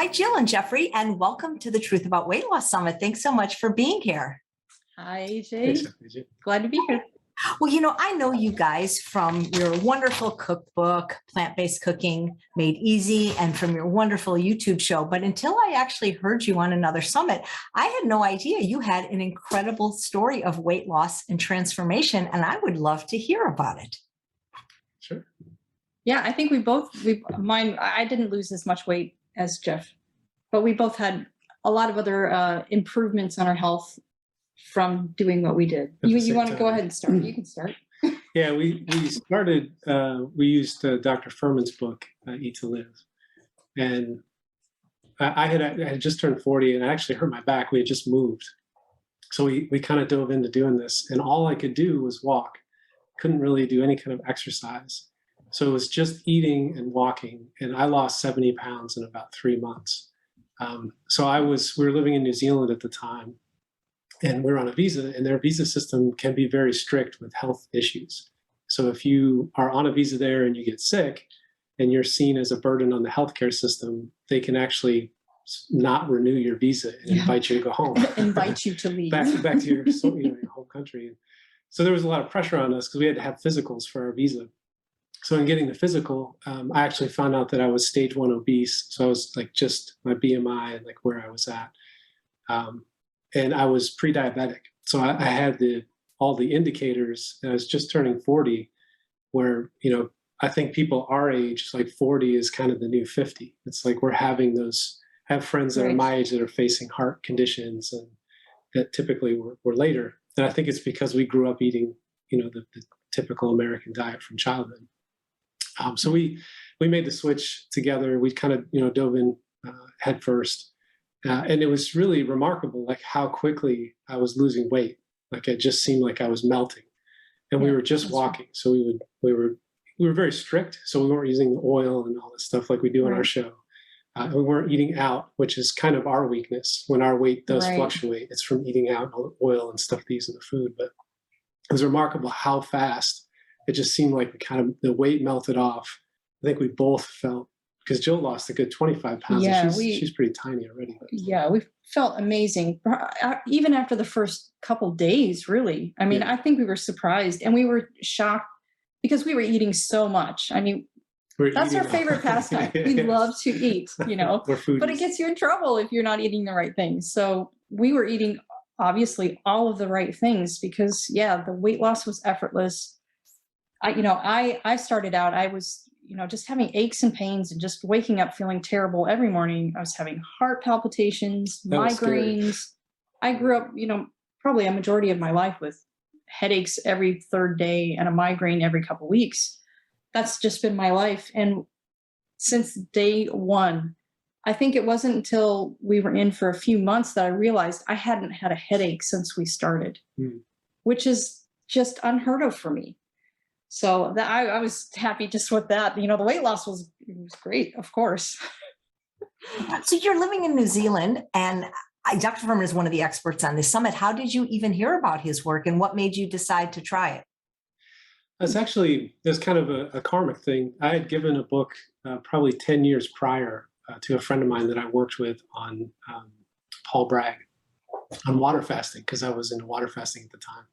Hi, Jill and Jeffrey, and welcome to the Truth About Weight Loss Summit. Thanks so much for being here. Hi, AJ. Glad to be here. Well, I know you guys from your wonderful cookbook, Plant-Based Cooking Made Easy, and from your wonderful YouTube show. But until I actually heard you on another summit, I had no idea you had an incredible story of weight loss and transformation, and I would love to hear about it. Sure. Yeah, I think I didn't lose as much weight as Jeff, but we both had a lot of other improvements on our health from doing what we did. You want to go ahead and start? You can start. Yeah, we started, we used Dr. Furman's book, Eat to Live. And I had just turned 40 and I actually hurt my back. We had just moved. So we kind of dove into doing this, and all I could do was walk. Couldn't really do any kind of exercise. So it was just eating and walking, and I lost 70 pounds in about 3 months. So we were living in New Zealand at the time, and we're on a visa, and their visa system can be very strict with health issues. So if you are on a visa there and you get sick and you're seen as a burden on the healthcare system, they can actually not renew your visa and invite you to go home. Invite you to leave. back to your home country. So there was a lot of pressure on us because we had to have physicals for our visa. So in getting the physical, I actually found out that I was stage 1 obese. So I was like just my BMI and like where I was at. And I was pre-diabetic. So I had all the indicators, and I was just turning 40, where, I think people our age, like 40 is kind of the new 50. It's like I have friends that are my age that are facing heart conditions and that typically were later. And I think it's because we grew up eating, the typical American diet from childhood. So we made the switch together. We kind of, dove in head first. And it was really remarkable, like how quickly I was losing weight. Like it just seemed like I was melting, and we were just walking. So we were very strict. So we weren't using the oil and all this stuff like we do on our show. We weren't eating out, which is kind of our weakness when our weight does fluctuate. It's from eating out and all the oil and stuff they use in the food. But it was remarkable how fast it just seemed like the weight melted off. I think we both felt, because Jill lost a good 25 pounds. Yeah, and she's pretty tiny already. Yeah, we felt amazing. Even after the first couple days, really. I mean, I think we were surprised, and we were shocked because we were eating so much. I mean, that's our favorite pastime. We love to eat, but it gets you in trouble if you're not eating the right things. So we were eating, obviously, all of the right things because, the weight loss was effortless. I started out, I was, just having aches and pains and just waking up feeling terrible every morning. I was having heart palpitations, migraines. I grew up, probably a majority of my life with headaches every third day and a migraine every couple of weeks. That's just been my life. And since day one, I think it wasn't until we were in for a few months that I realized I hadn't had a headache since we started, which is just unheard of for me. So I was happy just with that. The weight loss was great, of course. So you're living in New Zealand, and Dr. Furman is one of the experts on this summit. How did you even hear about his work, and what made you decide to try it? There's kind of a karmic thing. I had given a book probably 10 years prior to a friend of mine that I worked with on Paul Bragg on water fasting, because I was into water fasting at the time.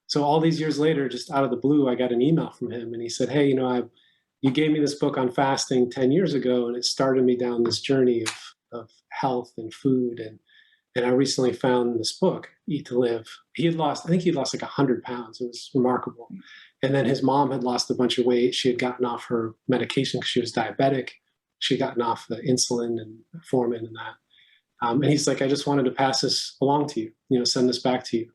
So all these years later, just out of the blue, I got an email from him, and he said, hey, you gave me this book on fasting 10 years ago, and it started me down this journey of health and food. And I recently found this book, Eat to Live. I think he'd lost like 100 pounds. It was remarkable. And then his mom had lost a bunch of weight. She had gotten off her medication because she was diabetic. She had gotten off the insulin and Metformin and that. And he's like, I just wanted to pass this along to you, send this back to you.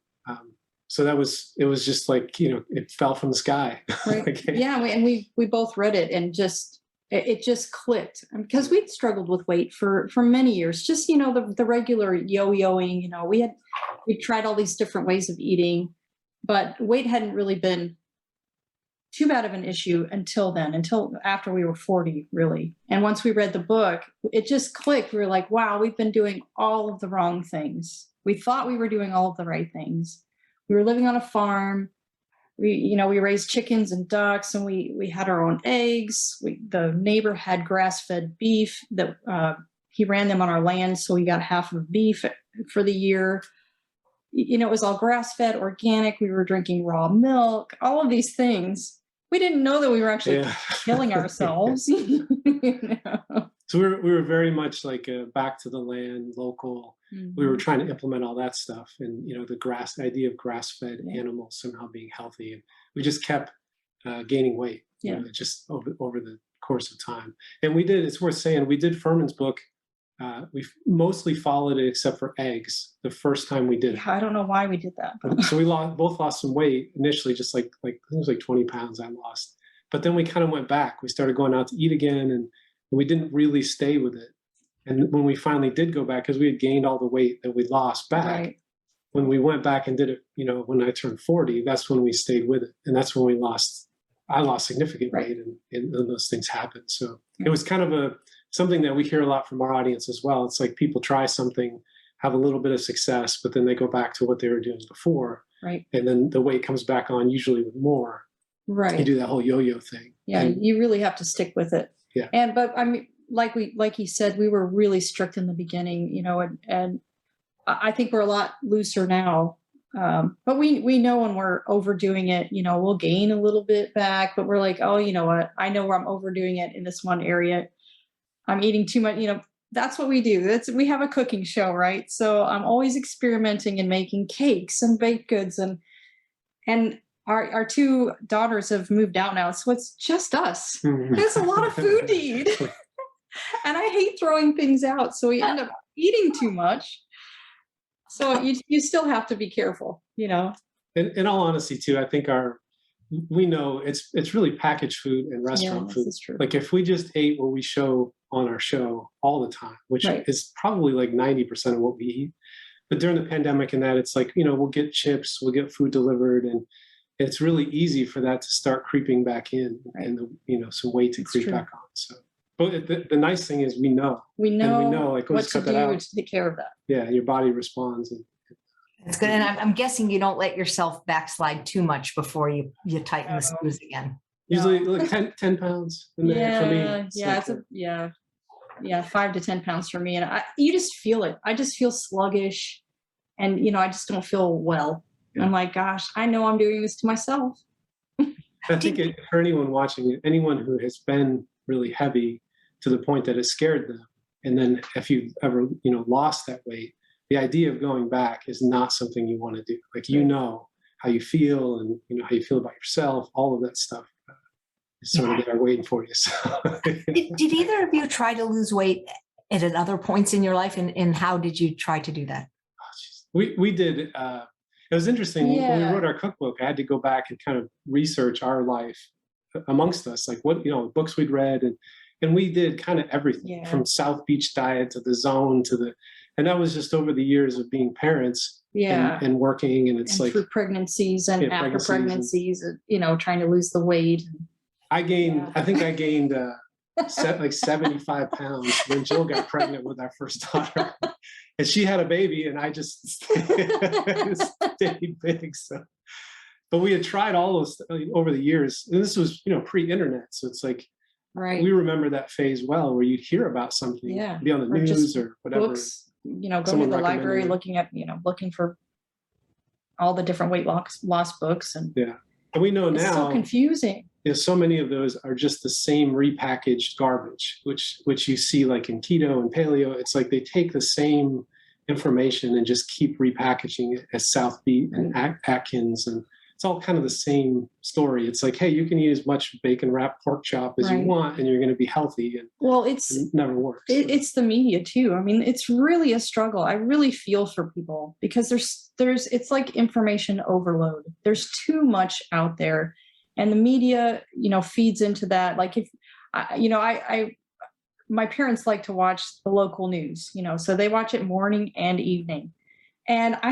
So it was just like, it fell from the sky. Right. Yeah. And we both read it, and it just clicked, because we'd struggled with weight for many years. Just, the regular yo-yoing, we tried all these different ways of eating, but weight hadn't really been too bad of an issue until after we were 40, really. And once we read the book, it just clicked. We were like, wow, we've been doing all of the wrong things. We thought we were doing all of the right things. We were living on a farm. We raised chickens and ducks, and we had our own eggs. The neighbor had grass-fed beef that he ran them on our land. So we got half of beef for the year. You know, it was all grass-fed, organic. We were drinking raw milk, all of these things. We didn't know that we were actually killing ourselves. You know? So we were very much like back to the land, local. We were trying to implement all that stuff, and you know, the idea of grass-fed animals somehow being healthy, and we just kept gaining weight. You know, just over the course of time. And we did. It's worth saying, we did Furman's book. We mostly followed it except for eggs the first time we did it. I don't know why we did that. So we both lost some weight initially, just like I think it was like 20 pounds I lost. But then we kind of went back. We started going out to eat again, and we didn't really stay with it. And when we finally did go back, because we had gained all the weight that we lost back, when we went back and did it, you know, when I turned 40, that's when we stayed with it. And that's when I lost significant weight, and those things happened. So it was kind of something that we hear a lot from our audience as well. It's like people try something, have a little bit of success, but then they go back to what they were doing before. Right. And then the weight comes back on, usually with more. Right. You do that whole yo-yo thing. Yeah. And you really have to stick with it. Yeah. But I mean, like he said, we were really strict in the beginning, you know, and I think we're a lot looser now. But we know when we're overdoing it, you know, we'll gain a little bit back, but we're like, oh, you know what? I know where I'm overdoing it in this one area. I'm eating too much, you know, that's what we do. We have a cooking show, right? So I'm always experimenting and making cakes and baked goods, and our two daughters have moved out now. So it's just us. There's a lot of food to eat. And I hate throwing things out. So we end up eating too much. So you still have to be careful, you know. In all honesty, too, I think we know it's really packaged food and restaurant food. Is true. Like if we just ate what we show on our show all the time, which is probably like 90% of what we eat. But during the pandemic and that, it's like, you know, we'll get chips, we'll get food delivered, and it's really easy for that to start creeping back in, and you know, some weight to creep back on. So, but the nice thing is we know like what to do to take care of that. Yeah, your body responds. It's good. And I'm guessing you don't let yourself backslide too much before you tighten the screws again. Usually like 10 pounds in there for me. Yeah, 5 to 10 pounds for me. And you just feel it. I just feel sluggish, and, you know, I just don't feel well. I'm like, gosh, I know I'm doing this to myself. I think for anyone watching it, anyone who has been really heavy to the point that it scared them, and then if you've ever, you know, lost that weight, the idea of going back is not something you want to do. Like, you know how you feel, and you know how you feel about yourself, all of that stuff is sort of there waiting for you. So. Did either of you try to lose weight at other points in your life, and how did you try to do that? We did. It was interesting when we wrote our cookbook. I had to go back and kind of research our life amongst us, like what, you know, books we'd read, and we did kind of everything from South Beach diet to the Zone and that was just over the years of being parents and working, and it's like through pregnancies and after pregnancies, and, you know, trying to lose the weight. I think I gained like 75 pounds when Jill got pregnant with our first daughter. And she had a baby, and I just stayed big. So, but we had tried all those over the years, and this was, you know, pre-internet, so it's like we remember that phase well, where you'd hear about something, be on the news or whatever. Books, you know, going to the library, looking for all the different weight loss books, and and we know now it's so confusing. So many of those are just the same repackaged garbage, which you see like in keto and paleo. It's like they take the same information and just keep repackaging it as South Beach and Atkins, and it's all kind of the same story. It's like, hey, you can eat as much bacon wrapped pork chop as you want, and you're going to be healthy. And it never works. It's the media too. I mean, it's really a struggle. I really feel for people, because it's like information overload. There's too much out there. And the media, you know, feeds into that. Like if, you know, my parents like to watch the local news, you know, so they watch it morning and evening. And I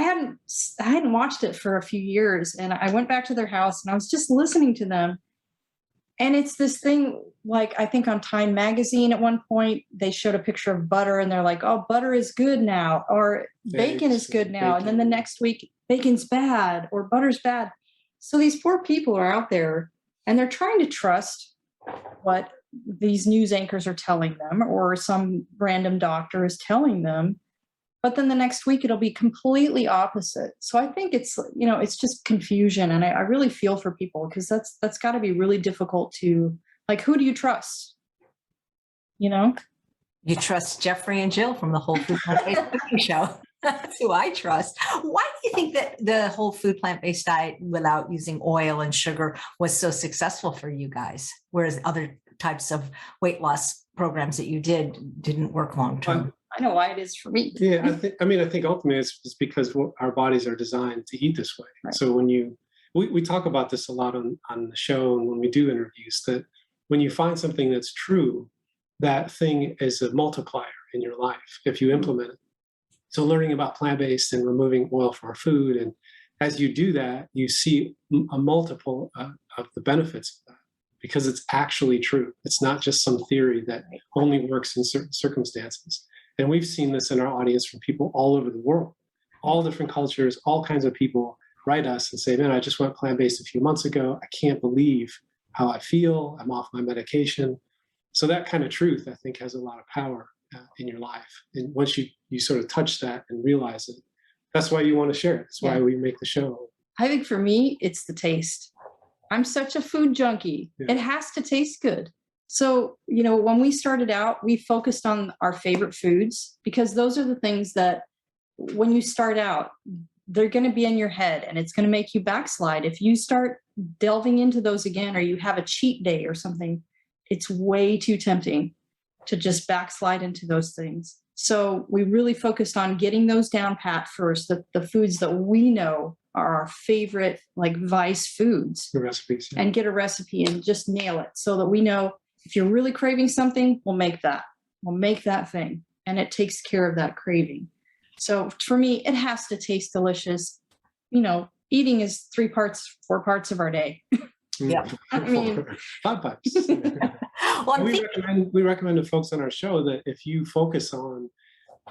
hadn't watched it for a few years. And I went back to their house, and I was just listening to them. And it's this thing, like, I think on Time Magazine at one point, they showed a picture of butter, and they're like, oh, butter is good now, or bacon is good now. And then the next week, bacon's bad, or butter's bad. So these poor people are out there, and they're trying to trust what these news anchors are telling them, or some random doctor is telling them. But then the next week it'll be completely opposite. So I think it's, it's just confusion. And I really feel for people, because that's got to be really difficult to, like, who do you trust? You trust Jeffrey and Jill from the Whole Food Plant-Based Cooking Show. That's who I trust. Why do you think that the whole food plant-based diet without using oil and sugar was so successful for you guys, whereas other types of weight loss programs that you didn't work long term? I know why it is for me. Yeah, I think ultimately it's because our bodies are designed to eat this way. Right. So when we talk about this a lot on the show, and when we do interviews, that when you find something that's true, that thing is a multiplier in your life if you implement it. So learning about plant-based and removing oil from our food, and as you do that, you see a multiple of the benefits of that, because it's actually true. It's not just some theory that only works in certain circumstances. And we've seen this in our audience from people all over the world, all different cultures, all kinds of people write us and say, man, I just went plant-based a few months ago. I can't believe how I feel. I'm off my medication. So that kind of truth, I think, has a lot of power in your life. And once you sort of touch that and realize it, that's why you want to share it. That's why we make the show. I think for me, it's the taste. I'm such a food junkie. Yeah. It has to taste good. So, when we started out, we focused on our favorite foods, because those are the things that when you start out, they're going to be in your head, and it's going to make you backslide. If you start delving into those again, or you have a cheat day or something, it's way too tempting to just backslide into those things. So we really focused on getting those down pat first, the foods that we know are our favorite, like vice foods. The recipes. Yeah. And get a recipe and just nail it, so that we know if you're really craving something, we'll make that. We'll make that thing. And it takes care of that craving. So for me, it has to taste delicious. Eating is 4 parts of our day. Yeah. I mean, 5 parts. Well, we recommend to folks on our show that if you focus on,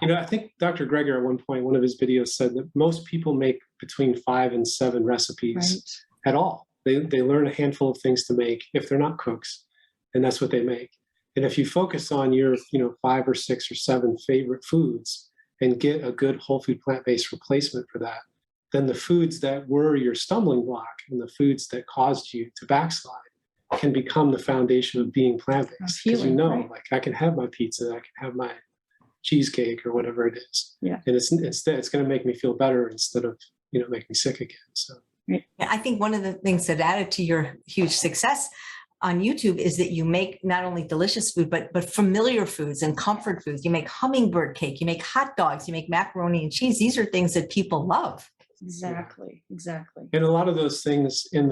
I think Dr. Greger at one point, one of his videos said that most people make between 5 and 7 recipes at all. They learn a handful of things to make if they're not cooks, and that's what they make. And if you focus on your, 5 or 6 or 7 favorite foods and get a good whole food plant-based replacement for that, then the foods that were your stumbling block and the foods that caused you to backslide can become the foundation of being plant-based. Because like, I can have my pizza, I can have my cheesecake or whatever it is. Yeah. And it's going to make me feel better instead of, make me sick again. So yeah, I think one of the things that added to your huge success on YouTube is that you make not only delicious food, but familiar foods and comfort foods. You make hummingbird cake, you make hot dogs, you make macaroni and cheese. These are things that people love. Exactly. And a lot of those things, in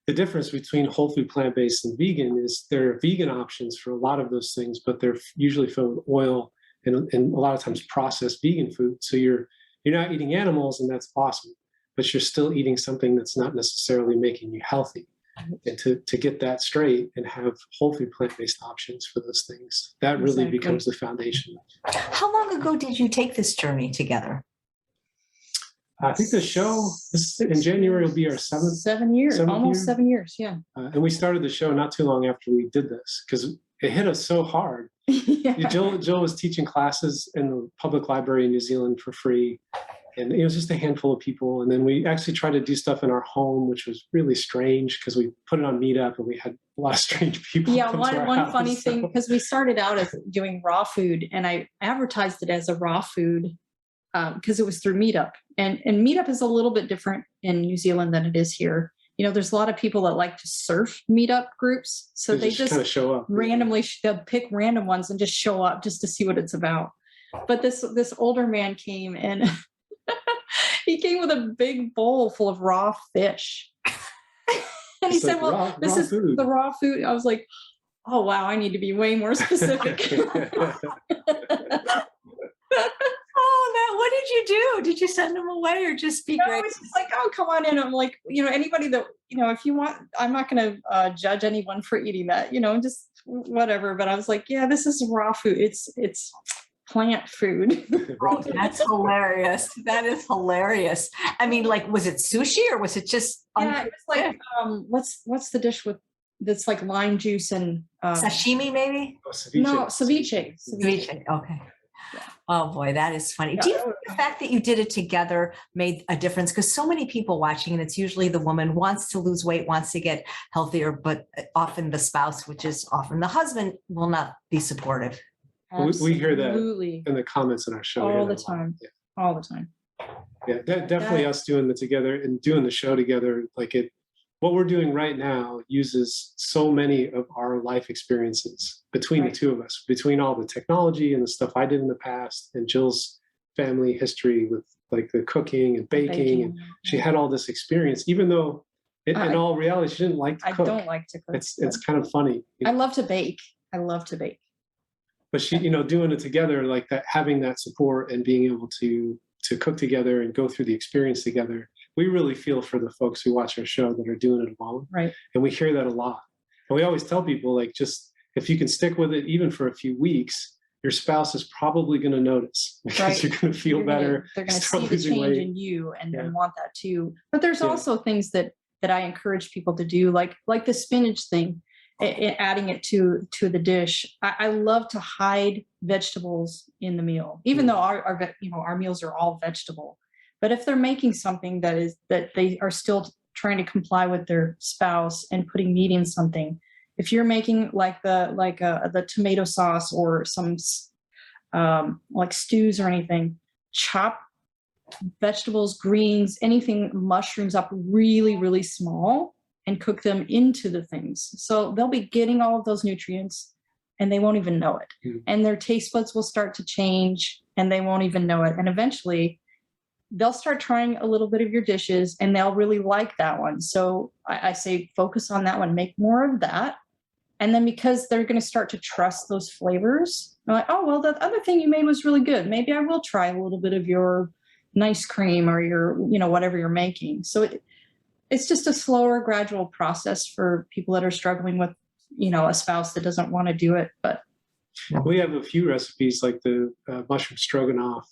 the difference between whole food plant-based and vegan is there are vegan options for a lot of those things, but they're usually filled with oil and a lot of times processed vegan food. So you're not eating animals, and that's awesome, but you're still eating something that's not necessarily making you healthy. And to get that straight and have whole food plant-based options for those things, that really becomes the foundation. How long ago did you take this journey together? I think the show in January will be our 7th. 7 years, almost year. 7 years, yeah. And we started the show not too long after we did this, because it hit us so hard. Yeah. Jill was teaching classes in the public library in New Zealand for free. And it was just a handful of people. And then we actually tried to do stuff in our home, which was really strange because we put it on Meetup and we had a lot of strange people. Yeah, one funny thing, because we started out as doing raw food, and I advertised it as a raw food because it was through Meetup. And Meetup is a little bit different in New Zealand than it is here. There's a lot of people that like to surf Meetup groups. So they just kind of show up randomly. They'll pick random ones and just show up just to see what it's about. But this older man came, and he came with a big bowl full of raw fish. And he said, well, this is the raw food. I was like, oh, wow, I need to be way more specific. What did you do? Did you send them away or just be great? It's just like, oh, come on in. I'm like, anybody that, if you want, I'm not going to judge anyone for eating that, just whatever. But I was like, yeah, this is raw food. It's plant food. Oh, that's hilarious. That is hilarious. I mean, like, was it sushi or was it just? Yeah, it was like, what's the dish with that's like lime juice and Sashimi, maybe? Oh, ceviche. no, ceviche. Ceviche. Okay. Yeah. Oh boy, that is funny. Do you think the fact that you did it together made a difference? Because so many people watching, and it's usually the woman wants to lose weight, wants to get healthier, but often the spouse, which is often the husband, will not be supportive. We hear that Absolutely. in the comments in our show. All the time. Yeah. All the time. Yeah, definitely us doing it together and doing the show together. Like what we're doing right now uses so many of our life experiences between the two of us, between all the technology and the stuff I did in the past and Jill's family history with like the cooking and baking. And she had all this experience, even though in all reality, she didn't like to cook. I don't like to cook. It's kind of funny. I love to bake. I love to bake. But she, doing it together like that, having that support and being able to cook together and go through the experience together. We really feel for the folks who watch our show that are doing it alone. Right. And we hear that a lot. And we always tell people, like, just if you can stick with it, even for a few weeks, your spouse is probably going to notice because you're going to feel better. They're going to see the change in you and want that too. But there's also things that I encourage people to do, like the spinach thing, adding it to the dish. I love to hide vegetables in the meal, even though our meals are all vegetable. But if they're making something that they are still trying to comply with their spouse and putting meat in something, if you're making like the tomato sauce or some like stews or anything, chop vegetables, greens, anything, mushrooms up really, really small and cook them into the things. So they'll be getting all of those nutrients and they won't even know it. And their taste buds will start to change and they won't even know it. And eventually they'll start trying a little bit of your dishes and they'll really like that one. So I say, focus on that one, make more of that. And then because they're going to start to trust those flavors, they're like, oh, well, the other thing you made was really good. Maybe I will try a little bit of your nice cream or your, whatever you're making. So it's just a slower, gradual process for people that are struggling with, a spouse that doesn't want to do it. But we have a few recipes like the mushroom stroganoff.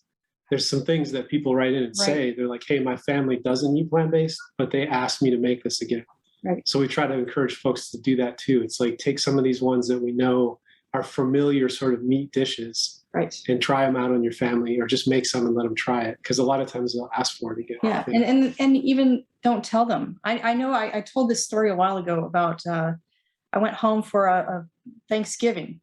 There's some things that people write in and say, they're like, hey, my family doesn't eat plant-based, but they asked me to make this again. Right. So we try to encourage folks to do that too. It's like, take some of these ones that we know are familiar sort of meat dishes and try them out on your family, or just make some and let them try it. Because a lot of times they'll ask for it again. Yeah. And even don't tell them. I know I told this story a while ago about, I went home for a Thanksgiving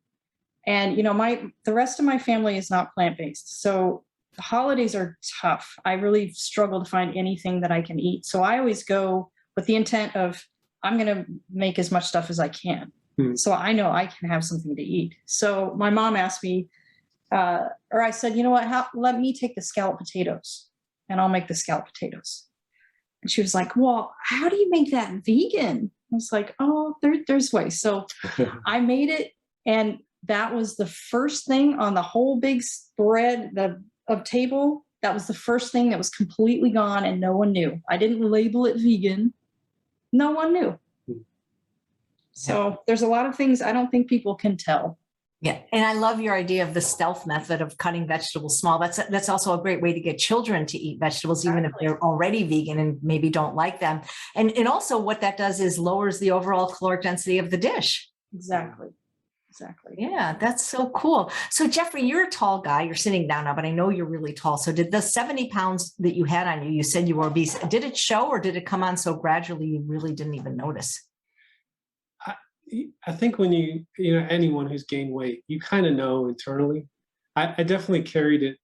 and, the rest of my family is not plant-based. So the holidays are tough. I really struggle to find anything that I can eat. So I always go with the intent of, I'm going to make as much stuff as I can. So I know I can have something to eat. So my mom asked me, or I said, you know what, let me take the scalloped potatoes and I'll make the scalloped potatoes. And she was like, well, how do you make that vegan? I was like, oh, there's ways. So I made it. And that was the first thing on the whole big spread of table. That was the first thing that was completely gone and no one knew. I didn't label it vegan. No one knew. So there's a lot of things I don't think people can tell. Yeah. And I love your idea of the stealth method of cutting vegetables small. That's also a great way to get children to eat vegetables, even if they're already vegan and maybe don't like them. And also what that does is lowers the overall caloric density of the dish. Exactly. Yeah, that's so cool. So Jeffrey, you're a tall guy. You're sitting down now, but I know you're really tall. So did the 70 pounds that you had on you, you said you were obese, did it show or did it come on so gradually you really didn't even notice? I think when anyone who's gained weight, you kind of know internally. I definitely carried it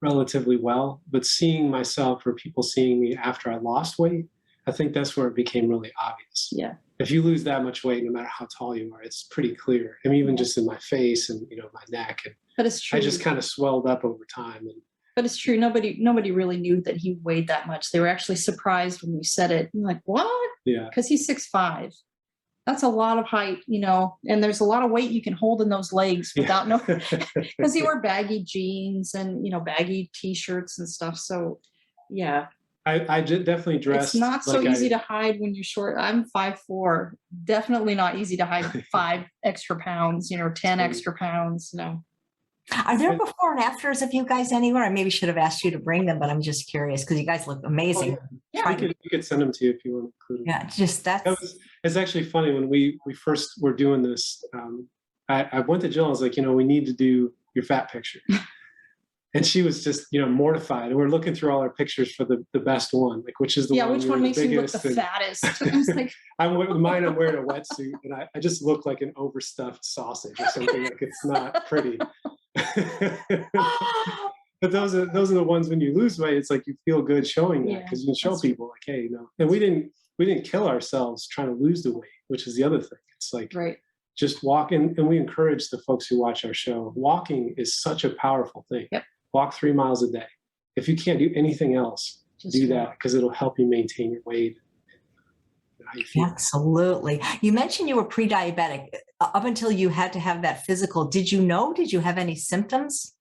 relatively well, but seeing myself or people seeing me after I lost weight, I think that's where it became really obvious. Yeah. If you lose that much weight, no matter how tall you are, it's pretty clear. I mean, even just in my face and my neck. But it's true. I just kind of swelled up over time. But it's true. Nobody really knew that he weighed that much. They were actually surprised when you said it. I'm like, what? Yeah. Because he's 6'5". That's a lot of height, and there's a lot of weight you can hold in those legs without knowing, because he wore baggy jeans and, baggy t-shirts and stuff. So yeah. I definitely dressed. It's not so easy to hide when you're short. I'm 5'4". Definitely not easy to hide 5 extra pounds, 10 extra pounds. No. Are there before and afters of you guys anywhere? I maybe should have asked you to bring them, but I'm just curious because you guys look amazing. Yeah, we could send them to you if you want to include them. Yeah, just that It's actually funny when we first were doing this. I went to Jill. I was like, we need to do your fat picture, and she was just mortified. And we're looking through all our pictures for the best one, like which is the one which one makes you look the and fattest? I was like, I'm wearing a wetsuit, and I just look like an overstuffed sausage or something. Like it's not pretty. But those are the ones when you lose weight, it's like you feel good showing that because you can show people like, hey, And we didn't kill ourselves trying to lose the weight, which is the other thing. It's like just walk and we encourage the folks who watch our show. Walking is such a powerful thing. Yep. Walk 3 miles a day. If you can't do anything else, just do that because it'll help you maintain your weight. How you feel. Absolutely. You mentioned you were pre-diabetic up until you had to have that physical. Did you have any symptoms?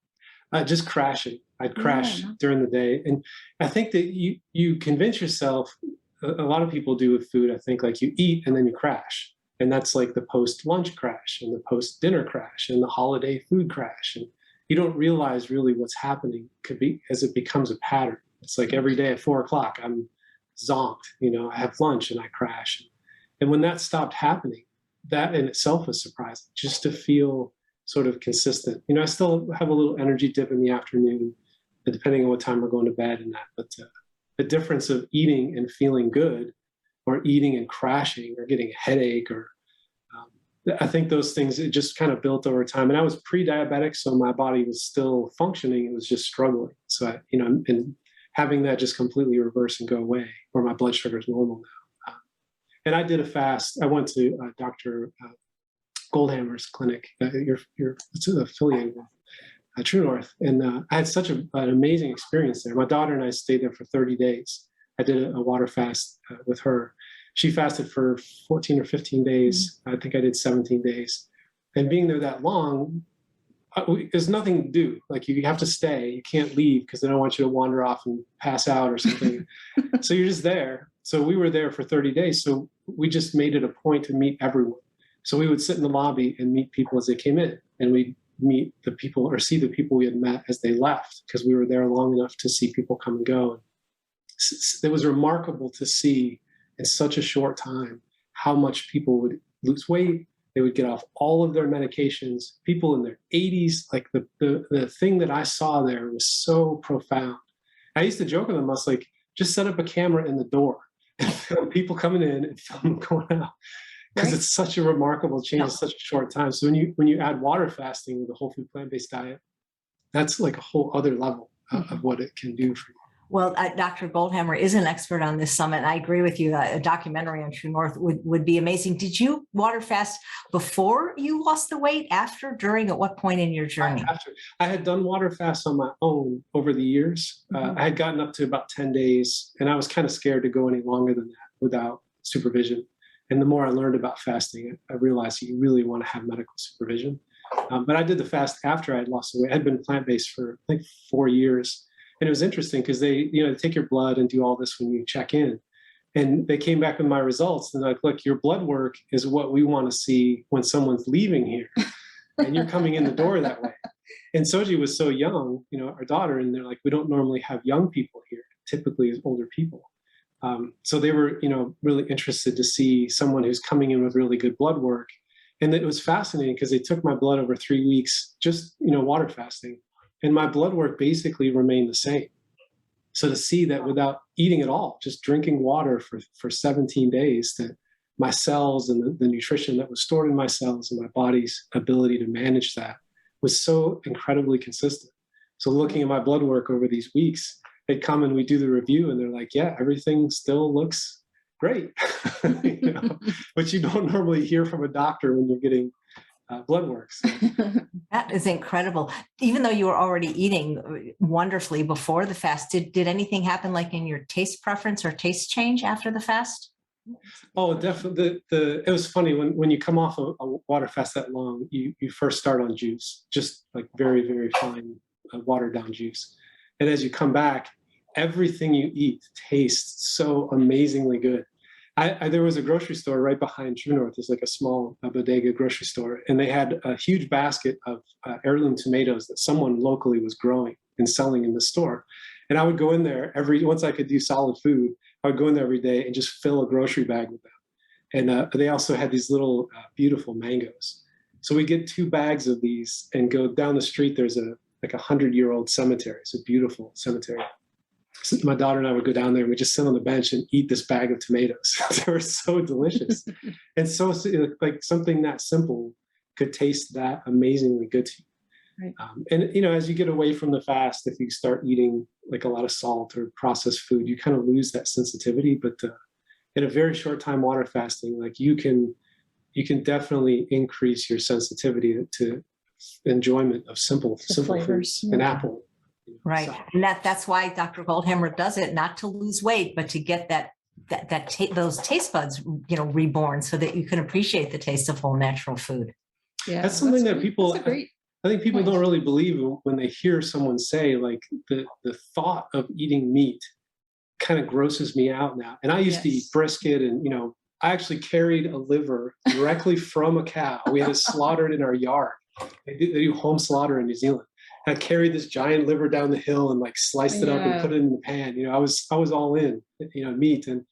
Just crashing. I'd crash during the day. And I think that you convince yourself, a lot of people do with food, I think, like you eat and then you crash. And that's like the post-lunch crash and the post-dinner crash and the holiday food crash. And you don't realize really what's happening could be as it becomes a pattern. It's like every day at 4 o'clock, I'm zonked, I have lunch and I crash. And when that stopped happening, that in itself was surprising, just to feel sort of consistent. I still have a little energy dip in the afternoon, depending on what time we're going to bed and that. But the difference of eating and feeling good or eating and crashing or getting a headache I think those things, it just kind of built over time. And I was pre-diabetic, so my body was still functioning. It was just struggling. So, and having that just completely reverse and go away, where my blood sugar is normal now. And I did a fast. I went to Dr. Goldhammer's clinic. It's affiliated with True North. And I had such an amazing experience there. My daughter and I stayed there for 30 days. I did a water fast with her. She fasted for 14 or 15 days. I think I did 17 days. And being there that long, there's nothing to do. Like you have to stay. You can't leave because they don't want you to wander off and pass out or something. So you're just there. So we were there for 30 days. So we just made it a point to meet everyone. So we would sit in the lobby and meet people as they came in. And we'd meet the people or see the people we had met as they left because we were there long enough to see people come and go. It was remarkable to see in such a short time how much people would lose weight. They would get off all of their medications. People in their 80s, like the thing that I saw there was so profound. I used to joke with them, I was like, just set up a camera in the door and film people coming in and film them going out. Because it's such a remarkable change in such a short time. So when you add water fasting with a whole food plant-based diet, that's like a whole other level of what it can do for you. Well, Dr. Goldhammer is an expert on this summit. I agree with you. A documentary on True North would be amazing. Did you water fast before you lost the weight, after, during, at what point in your journey? After. I had done water fasts on my own over the years. I had gotten up to about 10 days, and I was kind of scared to go any longer than that without supervision. And the more I learned about fasting, I realized you really want to have medical supervision. But I did the fast after I had lost the weight. I had been plant-based for, I think, 4 years. And it was interesting because they take your blood and do all this when you check in. And they came back with my results and they're like, look, your blood work is what we want to see when someone's leaving here. And you're coming in the door that way. And Soji was so young, our daughter, and they're like, we don't normally have young people here, typically as older people. So they were, really interested to see someone who's coming in with really good blood work. And it was fascinating because they took my blood over 3 weeks, just, water fasting. And my blood work basically remained the same. So to see that without eating at all, just drinking water for 17 days, that my cells and the nutrition that was stored in my cells and my body's ability to manage that was so incredibly consistent. So looking at my blood work over these weeks, they'd come and we do the review and they're like, yeah, everything still looks great, which you don't normally hear from a doctor when you're getting blood work. So. That is incredible. Even though you were already eating wonderfully before the fast, did anything happen like in your taste preference or taste change after the fast? Oh, definitely. It was funny when you come off a water fast that long, you first start on juice, just like very, very fine watered down juice. And as you come back, everything you eat tastes so amazingly good. There was a grocery store right behind True North. There's like a small bodega grocery store, and they had a huge basket of heirloom tomatoes that someone locally was growing and selling in the store. And I would go in there once I could do solid food, I would go in there every day and just fill a grocery bag with them. And they also had these little beautiful mangoes. So we get 2 bags of these and go down the street. There's like 100-year-old cemetery. It's a beautiful cemetery. So my daughter and I would go down there and we just sit on the bench and eat this bag of tomatoes. They were so delicious. And so like something that simple could taste that amazingly good to you. Right. And, you know, as you get away from the fast, if you start eating like a lot of salt or processed food, you kind of lose that sensitivity. But in a very short time water fasting, like you can definitely increase your sensitivity to enjoyment of simple flavors. foods. An apple. Right. And that's why Dr. Goldhammer does it, not to lose weight, but to get those taste buds, you know, reborn so that you can appreciate the taste of whole natural food. Yeah, that's something that people, I think people don't really believe when they hear someone say, like, the thought of eating meat kind of grosses me out now. And I used to eat brisket, and, you know, I actually carried a liver directly from a cow. We had it slaughtered in our yard. They do home slaughter in New Zealand. I carried this giant liver down the hill and like sliced it up and put it in the pan. You know, I was all in, you know, meat. And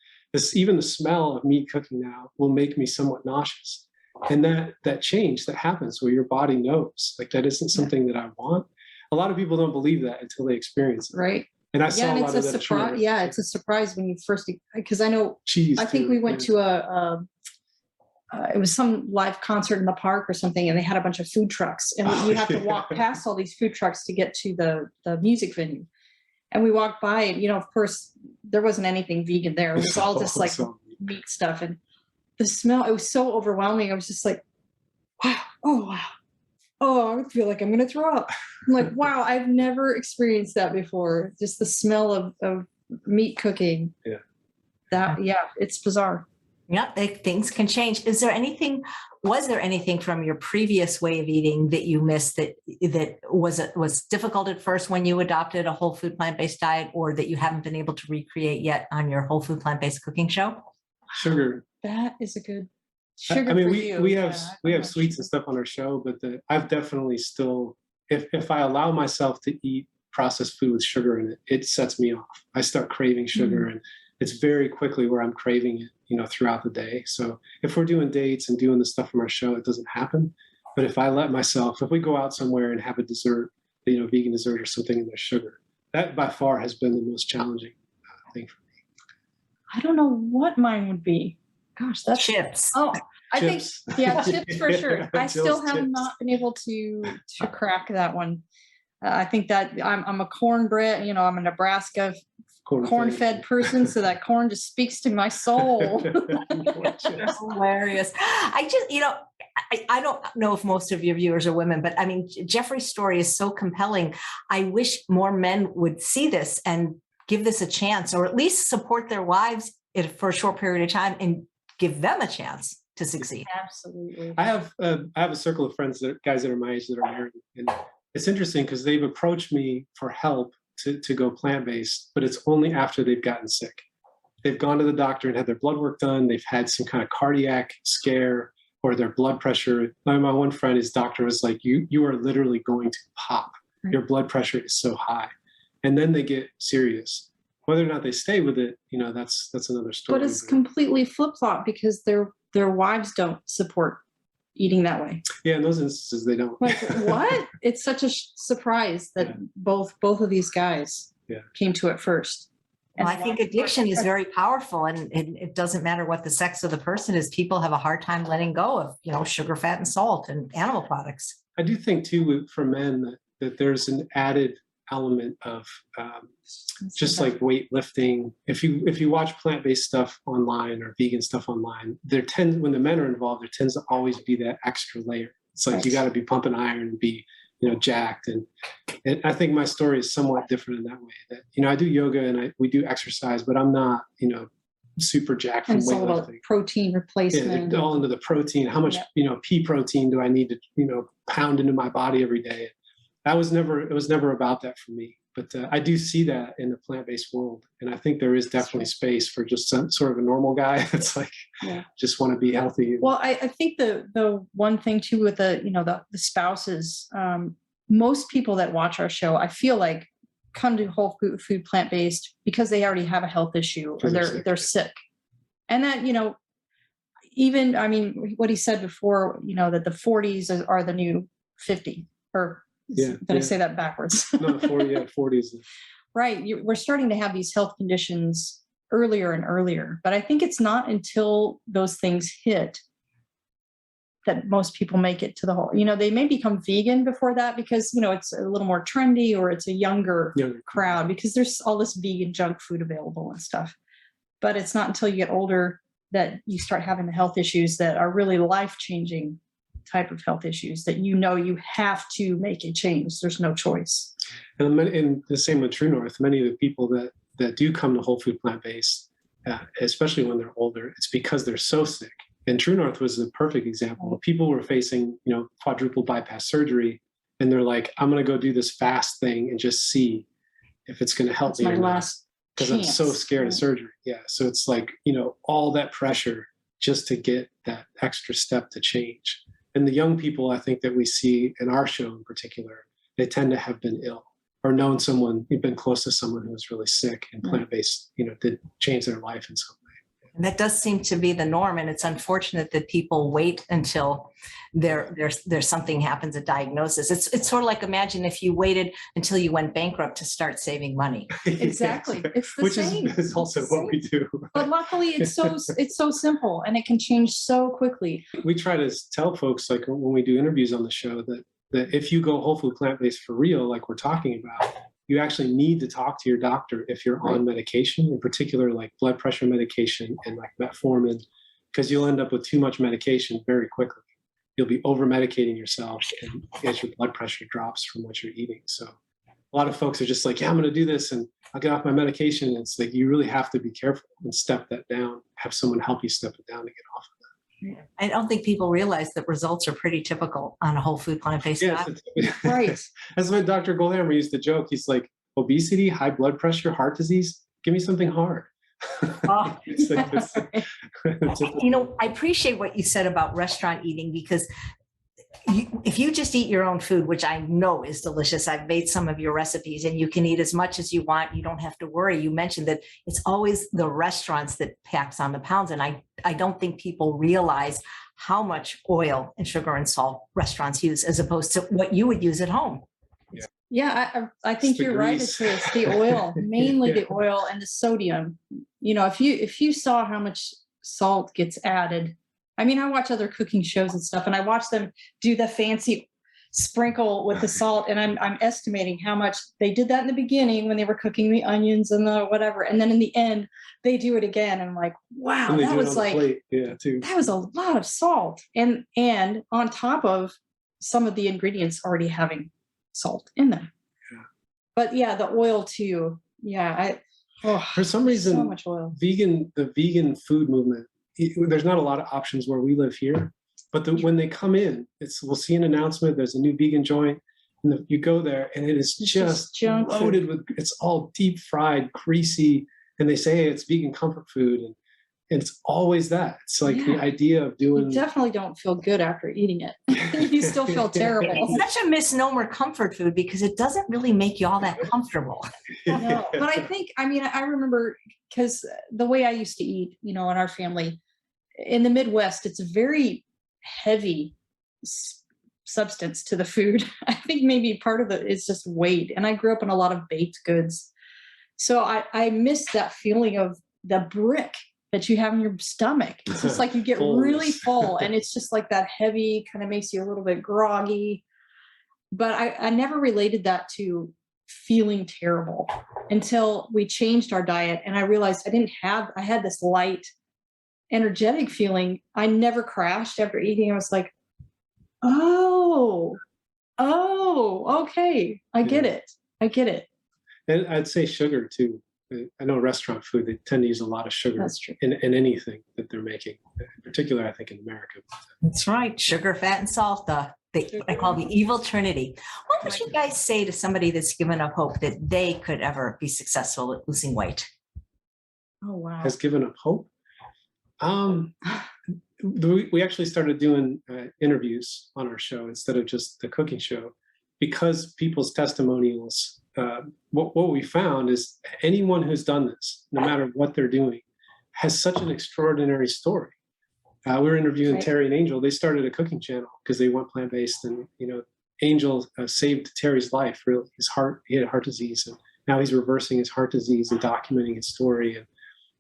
even the smell of meat cooking now will make me somewhat nauseous. And that change that happens where your body knows, like, that isn't something that I want. A lot of people don't believe that until they experience it. Right. And I saw a lot of that. Surprise. Yeah, it's a surprise when you first, because I know cheese. I think we went to it was some live concert in the park or something, and they had a bunch of food trucks, and you have to walk past all these food trucks to get to the music venue. And we walked by, and, you know, of course, there wasn't anything vegan there. It was all just like meat stuff. And the smell, it was so overwhelming. I was just like, wow, oh, wow. Oh, I feel like I'm going to throw up. I'm like, wow, I've never experienced that before. Just the smell of meat cooking. Yeah. It's bizarre. Yeah, things can change. Was there anything from your previous way of eating that you missed that was difficult at first when you adopted a whole food plant-based diet, or that you haven't been able to recreate yet on your whole food plant-based cooking show? Sugar. That is a good sugar. I mean, for we have sweets and stuff on our show, but I've definitely still, if I allow myself to eat processed food with sugar in it, it sets me off. I start craving sugar, and it's very quickly where I'm craving it, you know, throughout the day. So if we're doing dates and doing the stuff from our show, it doesn't happen. But if I let myself, if we go out somewhere and have a dessert, you know, vegan dessert or something, and there's sugar, that by far has been the most challenging thing for me. I don't know what mine would be. Gosh, that's chips. Oh, I chips. think, yeah, chips for sure. I still have not been able to crack that one. I think that I'm a cornbread, you know, I'm a Nebraska corn-fed person, so that corn just speaks to my soul. That's hilarious. I just, you know, I don't know if most of your viewers are women, but I mean, Jeffrey's story is so compelling. I wish more men would see this and give this a chance, or at least support their wives for a short period of time and give them a chance to succeed. Absolutely. I have a circle of friends, guys that are my age that are married, and it's interesting because they've approached me for help to go plant-based, but it's only after they've gotten sick. They've gone to the doctor and had their blood work done. They've had some kind of cardiac scare, or their blood pressure. My one friend, his doctor was like, you are literally going to pop. Your blood pressure is so high. And then they get serious. Whether or not they stay with it, you know, that's another story. But it's completely flip-flop because their wives don't support eating that way. Yeah, in those instances, they don't. Like, what? It's such a surprise that both of these guys came to it first. Well, I think addiction is very powerful, and it doesn't matter what the sex of the person is. People have a hard time letting go of, you know, sugar, fat, and salt and animal products. I do think too, for men, that there's an added element of just like weightlifting. If you watch plant-based stuff online or vegan stuff online, when the men are involved, there tends to always be that extra layer. It's like you got to be pumping iron and be, you know, jacked. And I think my story is somewhat different in that way. That, you know, I do yoga and we do exercise, but I'm not, you know, super jacked from weightlifting. It's all about protein replacement. Yeah, all into the protein. How much, you know, pea protein do I need to, you know, pound into my body every day? It was never about that for me. But I do see that in the plant-based world. And I think there is definitely space for just some sort of a normal guy that's like, just want to be healthy. Well, I think the one thing too with the spouses, most people that watch our show, I feel like, come to whole food plant-based because they already have a health issue or they're sick. And that, you know, even, I mean, what he said before, that the 40s are the new 50, or did I say that backwards? No, 40s. Right. We're starting to have these health conditions earlier and earlier, but I think it's not until those things hit that most people make it to the whole, they may become vegan before that because, it's a little more trendy, or it's a younger crowd because there's all this vegan junk food available and stuff. But it's not until you get older that you start having the health issues that are really life-changing type of health issues that you have to make a change. There's no choice. And the same with True North. Many of the people that do come to whole food plant-based, especially when they're older, it's because they're so sick. And True North was the perfect example. People were facing, quadruple bypass surgery, and they're like, I'm going to go do this fast thing and just see if it's going to help me. My last because I'm so scared of surgery. Yeah. So it's like, all that pressure just to get that extra step to change. And the young people, I think, that we see in our show in particular, they tend to have been ill or known someone, you've been close to someone who was really sick, and plant-based, did change their life in some way. And that does seem to be the norm. And it's unfortunate that people wait until there's something happens, a diagnosis. It's sort of like, imagine if you waited until you went bankrupt to start saving money. Exactly. It's the same. Which is also what we do. But luckily it's so simple, and it can change so quickly. We try to tell folks, like when we do interviews on the show, that if you go whole food plant-based for real, like we're talking about, you actually need to talk to your doctor if you're on medication, in particular like blood pressure medication and like metformin, because you'll end up with too much medication very quickly. You'll be over medicating yourself, and as your blood pressure drops from what you're eating. So a lot of folks are just like, yeah, I'm going to do this and I'll get off my medication. And it's like, you really have to be careful and step that down, have someone help you step it down to get off of that. I don't think people realize that results are pretty typical on a whole food plant-based diet. Right. That's what Dr. Goldhammer used to joke. He's like, obesity, high blood pressure, heart disease, give me something hard. Oh. I appreciate what you said about restaurant eating, because if you just eat your own food, which I know is delicious, I've made some of your recipes, and you can eat as much as you want. You don't have to worry. You mentioned that it's always the restaurants that packs on the pounds. And I don't think people realize how much oil and sugar and salt restaurants use as opposed to what you would use at home. Yeah, I think you're right. It's the oil, mainly the oil and the sodium. If you saw how much salt gets added, I mean, I watch other cooking shows and stuff, and I watch them do the fancy sprinkle with the salt, and I'm estimating how much they did that in the beginning when they were cooking the onions and the whatever, and then in the end they do it again, and I'm like, wow, that was like that was a lot of salt, and on top of some of the ingredients already having salt in them. But the oil too. For some reason, so much oil. The vegan food movement, there's not a lot of options where we live here, but when they come in, we'll see an announcement, there's a new vegan joint, and you go there and it is just loaded with, it's all deep fried, greasy, and they say, hey, it's vegan comfort food, and it's always that. It's like the idea of doing. You definitely don't feel good after eating it. You still feel terrible. It's such a misnomer, comfort food, because it doesn't really make you all that comfortable. No, but I remember, because the way I used to eat, in our family, in the Midwest, it's a very heavy substance to the food. I think maybe part of it is just weight. And I grew up in a lot of baked goods. So I miss that feeling of the brick that you have in your stomach. It's just like you get really full, and it's just like that heavy, kind of makes you a little bit groggy. But I never related that to feeling terrible until we changed our diet, and I realized I had this light, energetic feeling. I never crashed after eating. I was like, oh, okay. I get it. And I'd say sugar too. I know restaurant food, they tend to use a lot of sugar in anything that they're making, in particular, I think, in America. That's right. Sugar, fat, and salt, what I call the evil trinity. What would you guys say to somebody that's given up hope that they could ever be successful at losing weight? Oh, wow. Has given up hope? We actually started doing interviews on our show instead of just the cooking show, because people's testimonials, what we found is anyone who's done this, no matter what they're doing, has such an extraordinary story. We were interviewing Right. Terry and Angel. They started a cooking channel because they went plant-based, and Angel saved Terry's life. Really, he had heart disease, and now he's reversing his heart disease and documenting his story. And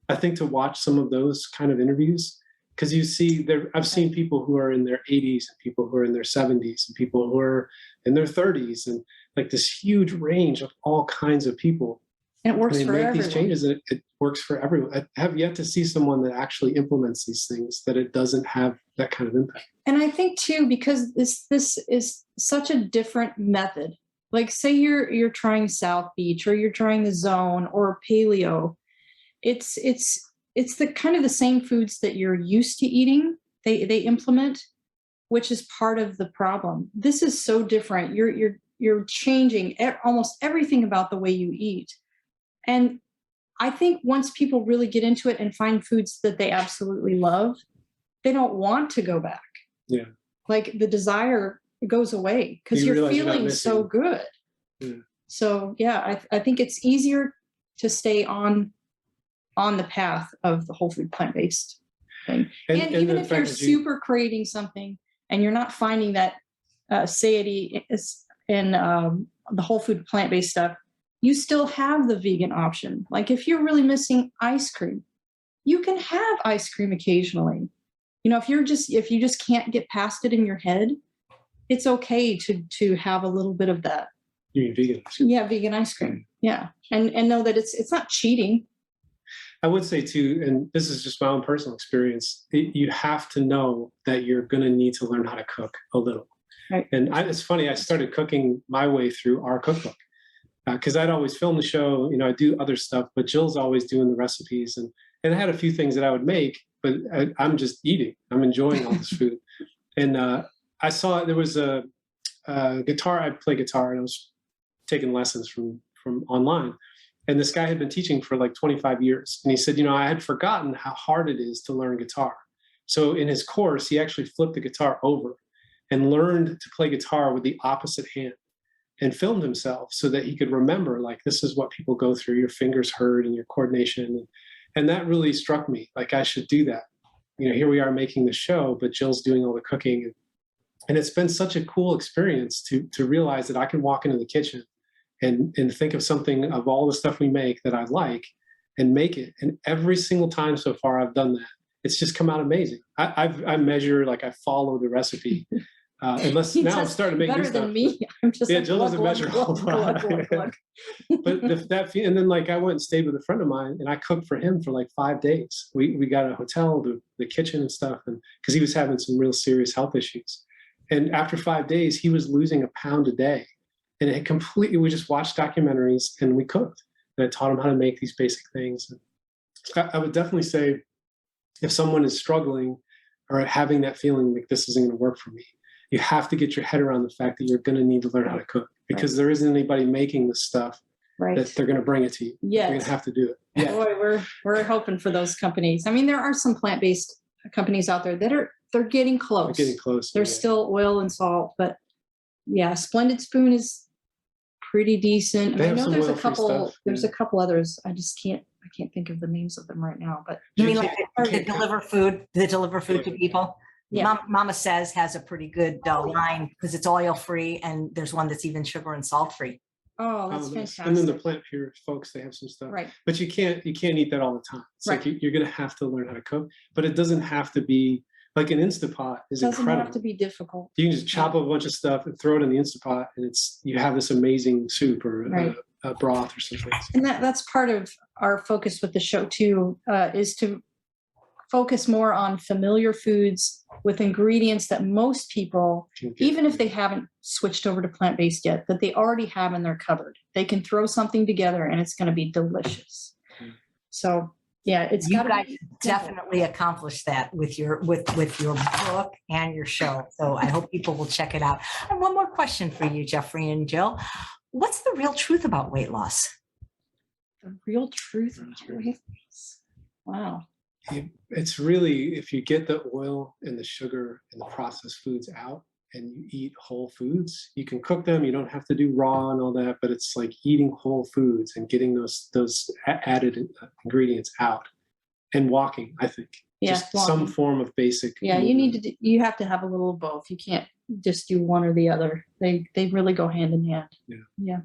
I think to watch some of those kind of interviews, because you see there, I've seen people who are in their 80s and people who are in their 70s and people who are in their 30s, and like this huge range of all kinds of people. And it works And for they make everyone. these changes, and it works for everyone. I have yet to see someone that actually implements these things, that it doesn't have that kind of impact. And I think too, because this is such a different method. Like say you're trying South Beach, or you're trying the Zone or Paleo. It's the kind of the same foods that you're used to eating. They implement, which is part of the problem. This is so different. You're changing almost everything about the way you eat. And I think once people really get into it and find foods that they absolutely love, they don't want to go back. Yeah. Like the desire goes away because You you're realize you're not feeling so missing. good. Yeah. So yeah, I think it's easier to stay on the path of the whole food plant-based thing. And even the if fact you're that super craving something and you're not finding that satiety is in the whole food plant-based stuff, you still have the vegan option. Like if you're really missing ice cream, you can have ice cream occasionally. If you just can't get past it in your head, it's okay to have a little bit of that. You mean vegan? Yeah, vegan ice cream. Yeah. And know that it's not cheating. I would say too, and this is just my own personal experience, you have to know that you're going to need to learn how to cook a little. Right. And it's funny, I started cooking my way through our cookbook because I'd always film the show, I do other stuff, but Jill's always doing the recipes. And I had a few things that I would make, but I'm just eating. I'm enjoying all this food. And I saw there was a guitar. I play guitar, and I was taking lessons from online. And this guy had been teaching for like 25 years. And he said, I had forgotten how hard it is to learn guitar. So in his course, he actually flipped the guitar over and learned to play guitar with the opposite hand and filmed himself so that he could remember, like, this is what people go through. Your fingers hurt and your coordination. And that really struck me. Like, I should do that. Here we are making the show, but Jill's doing all the cooking. And it's been such a cool experience to realize that I can walk into the kitchen and think of something of all the stuff we make that I like and make it. And every single time so far I've done that, it's just come out amazing. I measure, like I follow the recipe. Unless now I'm starting to make better new stuff. than me. I'm just Yeah, like, Jill doesn't measure a whole lot. But and then like I went and stayed with a friend of mine, and I cooked for him for like 5 days. We got a hotel, the kitchen and stuff, and because he was having some real serious health issues. And after 5 days, he was losing a pound a day. And it completely, we just watched documentaries and we cooked. And I taught him how to make these basic things. And I would definitely say if someone is struggling or having that feeling like this isn't going to work for me, you have to get your head around the fact that you're going to need to learn how to cook, because there isn't anybody making this stuff that they're going to bring it to you. Yes. You're going to have to do it. Yeah. Boy, we're hoping for those companies. I mean, there are some plant-based companies out there that they're getting close. They're getting close. There's still oil and salt, but yeah, Splendid Spoon is pretty decent. I know there's a couple. There's a couple others. I can't think of the names of them right now. But You mean like they deliver food to people? Yeah. Mama Says has a pretty good line because it's oil free, and there's one that's even sugar and salt free. Oh, that's fantastic. And then the Plant Pure folks, they have some stuff. Right. But you can't eat that all the time. It's like you're going to have to learn how to cook, but it doesn't have to be like an Instapot is incredible. It doesn't have to be difficult. You can just chop up a bunch of stuff and throw it in the Instapot, and you have this amazing soup or a broth or something. And that's part of our focus with the show too, is to focus more on familiar foods with ingredients that most people, even if they haven't switched over to plant-based yet, that they already have in their cupboard. They can throw something together and it's going to be delicious. So yeah, you guys definitely accomplished that with your book and your show. So I hope people will check it out. And one more question for you, Jeffrey and Jill. What's the real truth about weight loss? The real truth about weight loss. Wow. It's really, if you get the oil and the sugar and the processed foods out and you eat whole foods, you can cook them. You don't have to do raw and all that, but it's like eating whole foods and getting those added ingredients out and walking, I think. just some flocking. form of basic. Yeah, you have to have a little of both. You can't just do one or the other. They really go hand in hand. Yeah.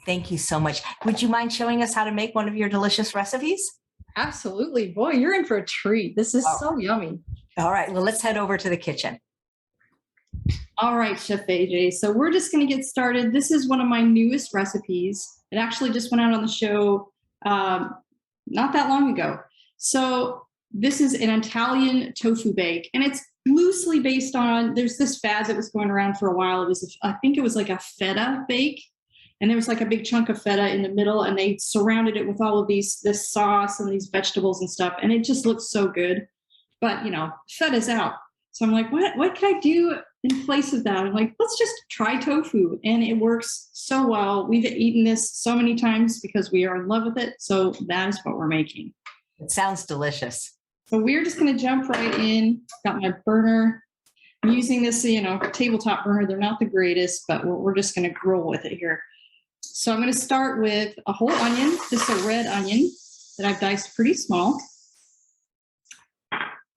Thank you so much. Would you mind showing us how to make one of your delicious recipes? Absolutely. Boy, you're in for a treat. This is so yummy. All right, well, let's head over to the kitchen. All right, Chef AJ. So we're just going to get started. This is one of my newest recipes. It actually just went out on the show not that long ago. So this is an Italian tofu bake, and it's loosely based on, there's this fad that was going around for a while. It was, I think it was like a feta bake. And there was like a big chunk of feta in the middle, and they surrounded it with all of this sauce and these vegetables and stuff. And it just looks so good. But, feta's out. So I'm like, what can I do in place of that? I'm like, let's just try tofu. And it works so well. We've eaten this so many times because we are in love with it. So that is what we're making. It sounds delicious. So we're just going to jump right in. Got my burner. I'm using this, tabletop burner. They're not the greatest, but we're just going to roll with it here. So I'm going to start with a whole onion, just a red onion that I've diced pretty small.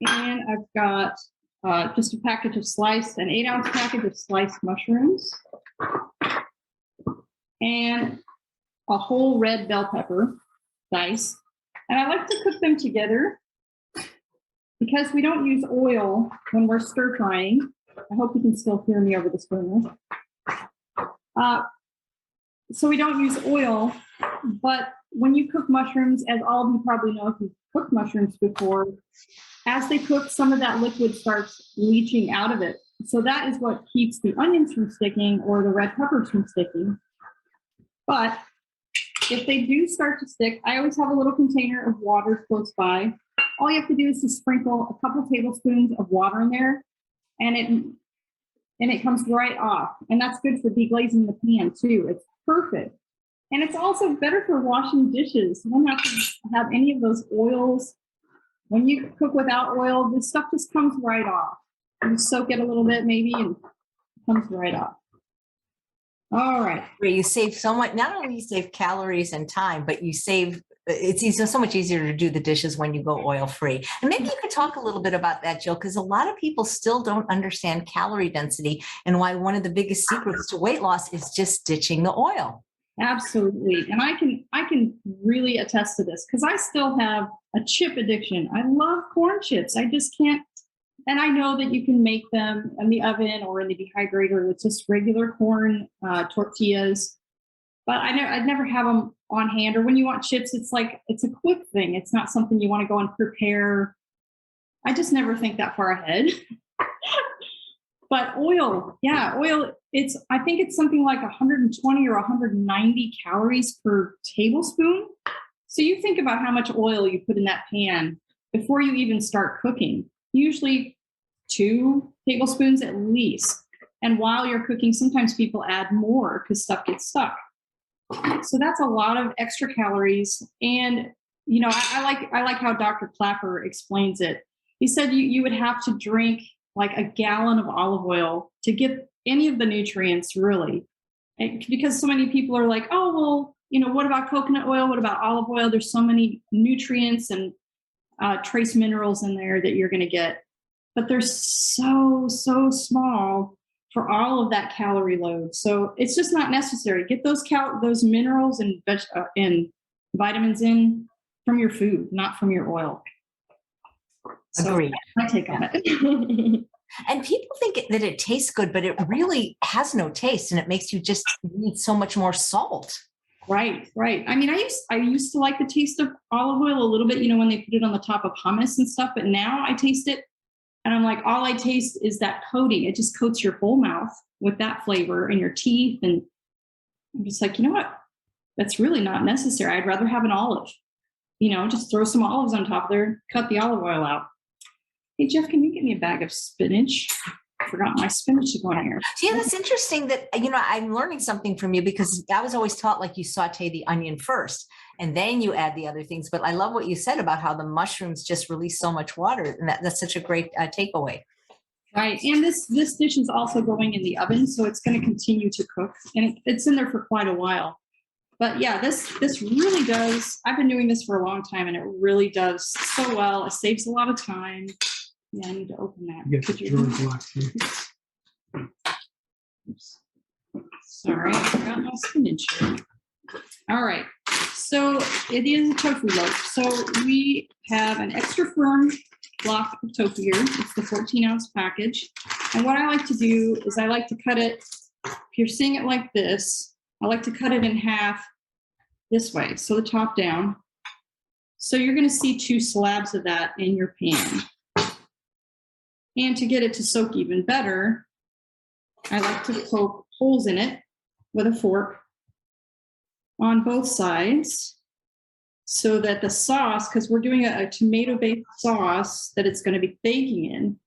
And I've got just a package of an 8-ounce package of sliced mushrooms. And a whole red bell pepper diced. And I like to cook them together because we don't use oil when we're stir frying. I hope you can still hear me over this burner. So we don't use oil, but when you cook mushrooms, as all of you probably know if you've cooked mushrooms before, as they cook, some of that liquid starts leaching out of it. So that is what keeps the onions from sticking or the red peppers from sticking. But if they do start to stick, I always have a little container of water close by. All you have to do is to sprinkle a couple tablespoons of water in there, and it comes right off. And that's good for deglazing the pan too. It's perfect. And it's also better for washing dishes. You don't have to have any of those oils. When you cook without oil, this stuff just comes right off. You soak it a little bit maybe, and it comes right off. All right. You save so much, not only you save calories and time, but it's so much easier to do the dishes when you go oil-free. And maybe you could talk a little bit about that, Jill, because a lot of people still don't understand calorie density and why one of the biggest secrets to weight loss is just ditching the oil. Absolutely. And I can really attest to this because I still have a chip addiction. I love corn chips. I just can't. And I know that you can make them in the oven or in the dehydrator with just regular corn tortillas. But I'd never have them on hand. Or when you want chips, it's a quick thing. It's not something you want to go and prepare. I just never think that far ahead. But oil, oil, I think it's something like 120 or 190 calories per tablespoon. So you think about how much oil you put in that pan before you even start cooking. Usually 2 tablespoons at least. And while you're cooking, sometimes people add more because stuff gets stuck. So that's a lot of extra calories. And, I like how Dr. Clapper explains it. He said you would have to drink like a gallon of olive oil to get any of the nutrients really. Because so many people are like, oh, well, what about coconut oil? What about olive oil? There's so many nutrients and trace minerals in there that you're going to get. But they're so small for all of that calorie load. So it's just not necessary. Get those minerals and vitamins in from your food, not from your oil. So Agreed. my take on it. And people think that it tastes good, but it really has no taste, and it makes you just need so much more salt. Right. I mean, I used to like the taste of olive oil a little bit, when they put it on the top of hummus and stuff, but now I taste it and I'm like, all I taste is that coating. It just coats your whole mouth with that flavor and your teeth. And I'm just like, you know what? That's really not necessary. I'd rather have an olive, just throw some olives on top there, cut the olive oil out. Hey, Jeff, can you get me a bag of spinach? I forgot my spinach to go in here. Yeah, that's interesting that, I'm learning something from you because I was always taught like you saute the onion first and then you add the other things. But I love what you said about how the mushrooms just release so much water. And that's such a great takeaway. Right. And this dish is also going in the oven, so it's going to continue to cook. And it's in there for quite a while. But yeah, this really does, I've been doing this for a long time and it really does so well. It saves a lot of time. Yeah, I need to open that. You get the drawer block here. Oops. Sorry, I forgot my spinach here. All right, so it is a tofu loaf. So we have an extra firm block of tofu here. It's the 14-ounce package. And what I like to do is I like to cut it, if you're seeing it like this, I like to cut it in half this way, so the top down. So you're going to see 2 slabs of that in your pan. And to get it to soak even better, I like to poke holes in it with a fork on both sides so that the sauce, because we're doing a tomato-based sauce that it's going to be baking in,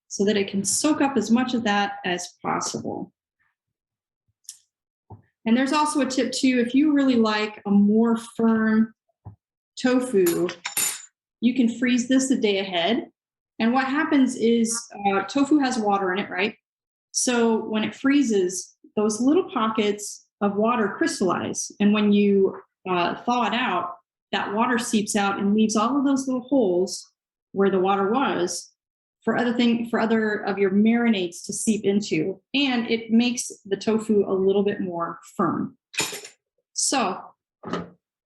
so that it can soak up as much of that as possible. And there's also a tip too, if you really like a more firm tofu, you can freeze this a day ahead. And what happens is tofu has water in it, right? So when it freezes, those little pockets of water crystallize. And when you thaw it out, that water seeps out and leaves all of those little holes where the water was for other of your marinades to seep into. And it makes the tofu a little bit more firm. So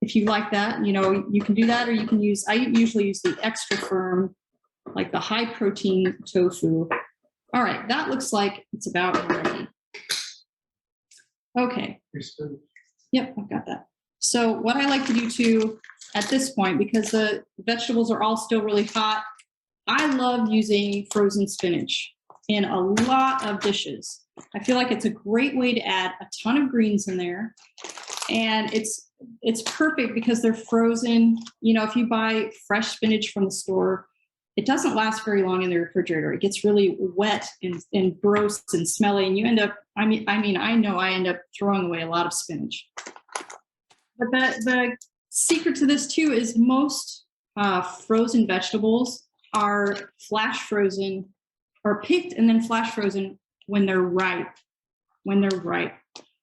if you like that, you can do that, or you can use, I usually use the extra firm, like the high protein tofu. All right, that looks like it's about ready. Okay. Yep, I've got that. So what I like to do too at this point, because the vegetables are all still really hot, I love using frozen spinach in a lot of dishes. I feel like it's a great way to add a ton of greens in there. And it's perfect because they're frozen. If you buy fresh spinach from the store, it doesn't last very long in the refrigerator. It gets really wet and gross and smelly, and you end up, I know I end up throwing away a lot of spinach. But the secret to this too is most frozen vegetables are flash frozen, or picked and then flash frozen when they're ripe.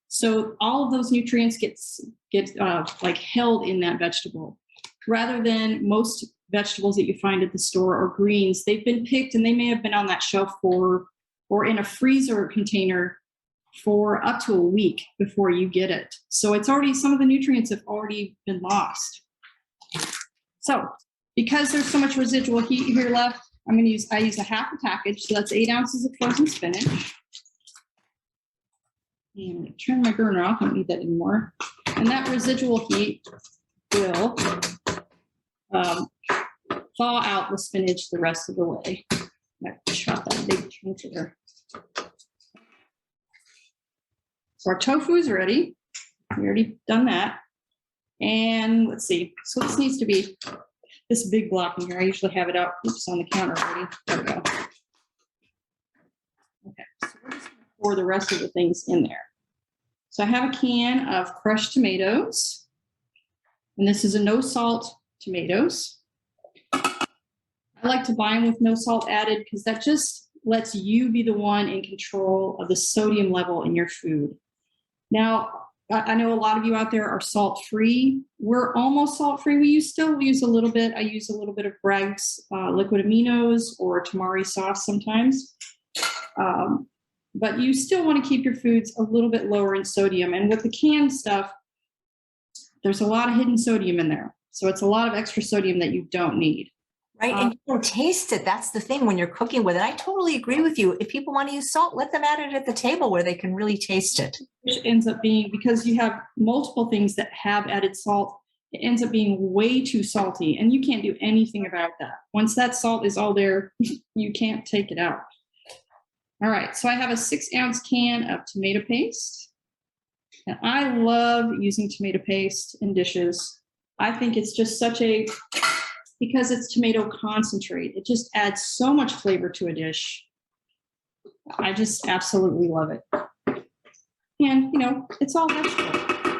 So all of those nutrients get like held in that vegetable, rather than most vegetables that you find at the store or greens. They've been picked and they may have been on that shelf or in a freezer container for up to a week before you get it. So it's already, some of the nutrients have already been lost. So because there's so much residual heat here left, I use a half a package. So that's 8 ounces of frozen spinach. And I'm going to turn my burner off. I don't need that anymore. And that residual heat will thaw out the spinach the rest of the way. I shot that big chunk there. So our tofu is ready. We already done that. And let's see. So this needs to be this big block in here. I usually have it out on the counter already. There we go. Okay, so we're just going to pour the rest of the things in there. So I have a can of crushed tomatoes. And this is a no salt tomatoes. I like to buy them with no salt added because that just lets you be the one in control of the sodium level in your food. Now, I know a lot of you out there are salt-free. We're almost salt-free. We still use a little bit. I use a little bit of Bragg's liquid aminos or tamari sauce sometimes. But you still want to keep your foods a little bit lower in sodium. And with the canned stuff, there's a lot of hidden sodium in there. So it's a lot of extra sodium that you don't need. Right. And you can taste it. That's the thing when you're cooking with it. I totally agree with you. If people want to use salt, let them add it at the table where they can really taste it. Which ends up being, because you have multiple things that have added salt, it ends up being way too salty. And you can't do anything about that. Once that salt is all there, you can't take it out. All right. So I have a 6-ounce can of tomato paste. And I love using tomato paste in dishes. I think it's just because it's tomato concentrate, it just adds so much flavor to a dish. I just absolutely love it. And, it's all vegetable.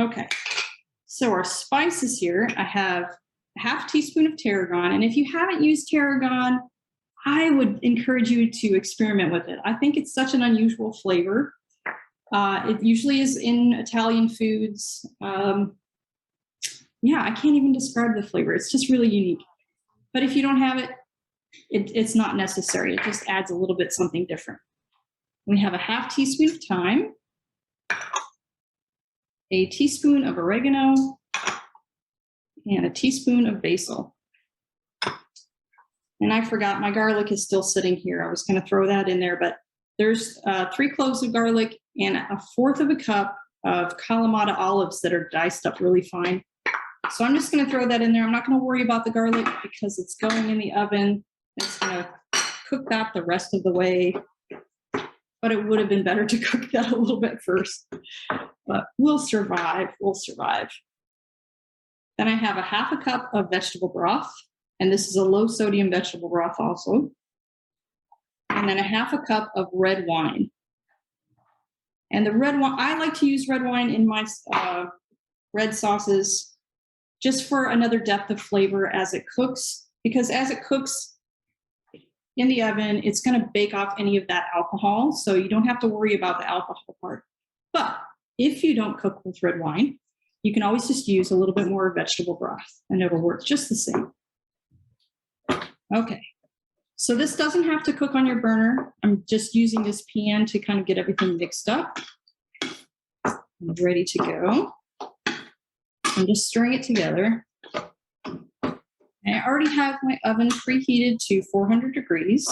Okay, so our spices here, I have a half teaspoon of tarragon. And if you haven't used tarragon, I would encourage you to experiment with it. I think it's such an unusual flavor. It usually is in Italian foods. Yeah, I can't even describe the flavor. It's just really unique. But if you don't have it, it's not necessary. It just adds a little bit something different. We have a half teaspoon of thyme, a teaspoon of oregano, and a teaspoon of basil. And I forgot my garlic is still sitting here. I was going to throw that in there, but there's 3 cloves of garlic and 1/4 of a cup of Kalamata olives that are diced up really fine. So I'm just going to throw that in there. I'm not going to worry about the garlic because it's going in the oven. It's going to cook that the rest of the way. But it would have been better to cook that a little bit first. But we'll survive. We'll survive. Then I have a 1/2 cup of vegetable broth. And this is a low sodium vegetable broth also. And then a 1/2 cup of red wine. And the red wine, I like to use red wine in my red sauces just for another depth of flavor as it cooks, because as it cooks in the oven, it's going to bake off any of that alcohol. So you don't have to worry about the alcohol part. But if you don't cook with red wine, you can always just use a little bit more vegetable broth and it'll work just the same. Okay, so this doesn't have to cook on your burner. I'm just using this pan to kind of get everything mixed up. I'm ready to go. I'm just stirring it together. And I already have my oven preheated to 400 degrees.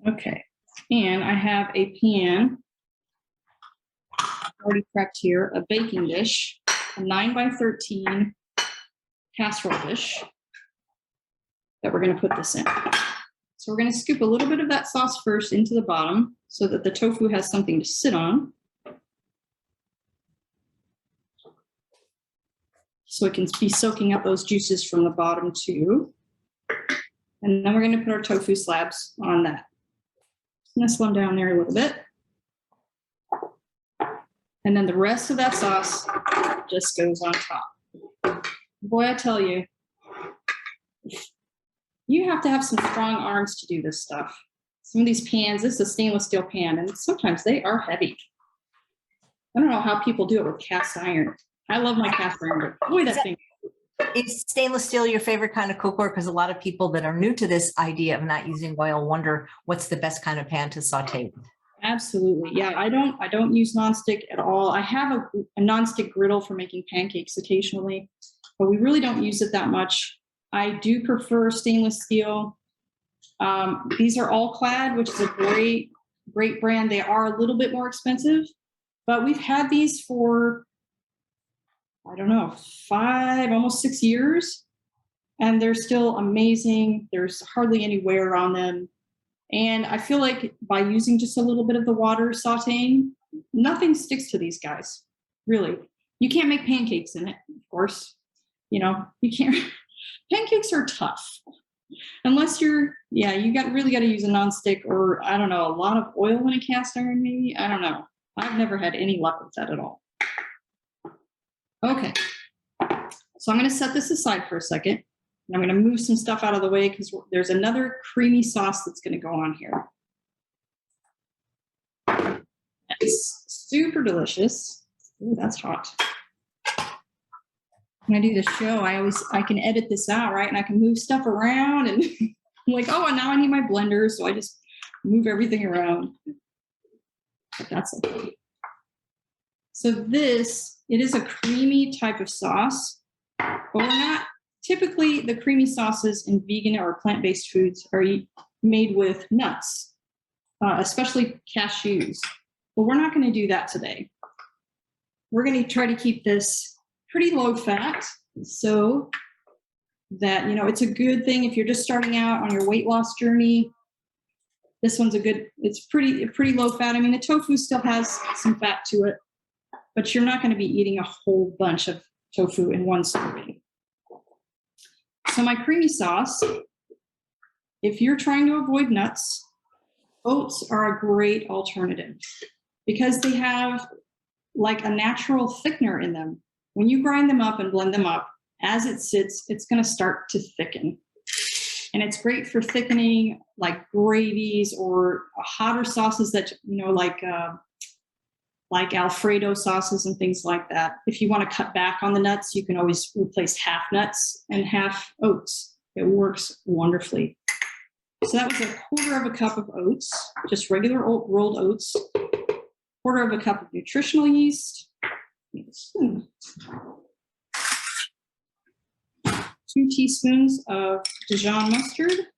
Okay, and I have a pan already prepped here, a baking dish, a 9x13 casserole dish that we're going to put this in. So we're going to scoop a little bit of that sauce first into the bottom so that the tofu has something to sit on. So it can be soaking up those juices from the bottom too. And then we're going to put our tofu slabs on that. I'm going to slow down there a little bit. And then the rest of that sauce just goes on top. Boy, I tell you, you have to have some strong arms to do this stuff. Some of these pans, this is a stainless steel pan, and sometimes they are heavy. I don't know how people do it with cast iron. I love my cast iron, but boy, that thing. Is stainless steel your favorite kind of cookware? Because a lot of people that are new to this idea of not using oil wonder what's the best kind of pan to saute with. Absolutely. Yeah, I don't use nonstick at all. I have a nonstick griddle for making pancakes occasionally, but we really don't use it that much. I do prefer stainless steel. These are All Clad, which is a great brand. They are a little bit more expensive, but we've had these for, I don't know, 5, almost 6 years, and they're still amazing. There's hardly any wear on them. And I feel like by using just a little bit of the water sauteing, nothing sticks to these guys, really. You can't make pancakes in it, of course. You know, you can't. Pancakes are tough. Unless you're, yeah, you really got to use a nonstick or, I don't know, a lot of oil in a cast iron maybe. I don't know. I've never had any luck with that at all. Okay. So I'm going to set this aside for a second. And I'm going to move some stuff out of the way because there's another creamy sauce that's going to go on here. It's super delicious. Ooh, that's hot. When I do this show, I can edit this out, right? And I can move stuff around and I'm like, oh, and now I need my blender. So I just move everything around. But that's okay. So this, it is a creamy type of sauce, but we're not, typically the creamy sauces in vegan or plant-based foods are made with nuts, especially cashews. But we're not going to do that today. We're going to try to keep this pretty low fat so that, you know, it's a good thing if you're just starting out on your weight loss journey. This one's it's pretty low fat. I mean, the tofu still has some fat to it, but you're not going to be eating a whole bunch of tofu in one serving. So my creamy sauce, if you're trying to avoid nuts, oats are a great alternative because they have like a natural thickener in them. When you grind them up and blend them up, as it sits, it's going to start to thicken. And it's great for thickening like gravies or hotter sauces that, like Alfredo sauces and things like that. If you want to cut back on the nuts, you can always replace half nuts and half oats. It works wonderfully. So that was 1/4 cup of oats, just regular rolled oats, 1/4 cup of nutritional yeast, 2 teaspoons of Dijon mustard,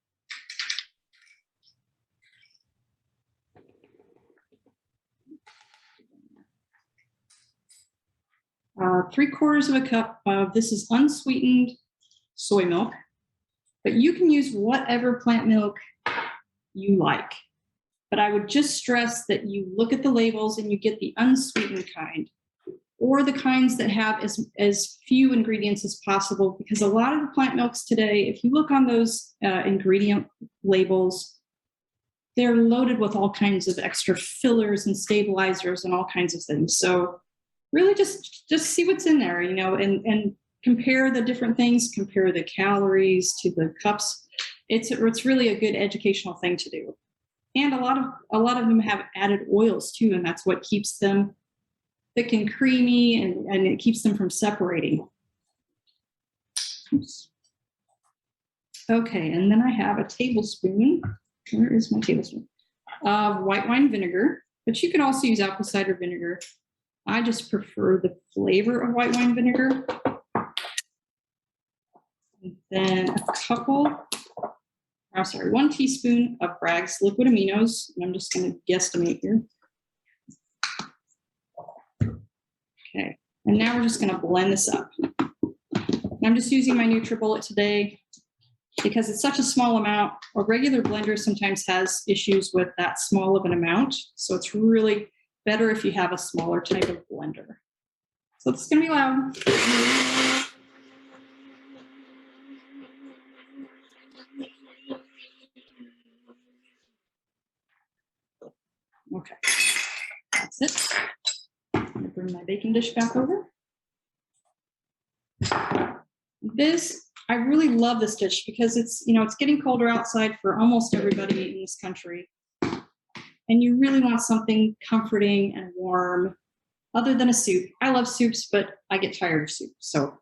¾ cup of, this is unsweetened soy milk, but you can use whatever plant milk you like. But I would just stress that you look at the labels and you get the unsweetened kind, or the kinds that have as few ingredients as possible, because a lot of the plant milks today, if you look on those ingredient labels, they're loaded with all kinds of extra fillers and stabilizers and all kinds of things. So really just see what's in there, and compare the different things, compare the calories to the cups. It's really a good educational thing to do. And a lot of them have added oils too, and that's what keeps them thick and creamy, and it keeps them from separating. Oops. Okay, and then I have a tablespoon. Where is my tablespoon? Of white wine vinegar, but you can also use apple cider vinegar. I just prefer the flavor of white wine vinegar. And then 1 teaspoon of Bragg's liquid aminos. And I'm just going to guesstimate here. Okay, and now we're just going to blend this up. I'm just using my NutriBullet today because it's such a small amount. A regular blender sometimes has issues with that small of an amount. So it's really better if you have a smaller type of blender. So it's going to be loud. Okay, that's it. I'm going to bring my baking dish back over. I really love this dish because it's getting colder outside for almost everybody in this country. And you really want something comforting and warm, other than a soup. I love soups, but I get tired of soup. So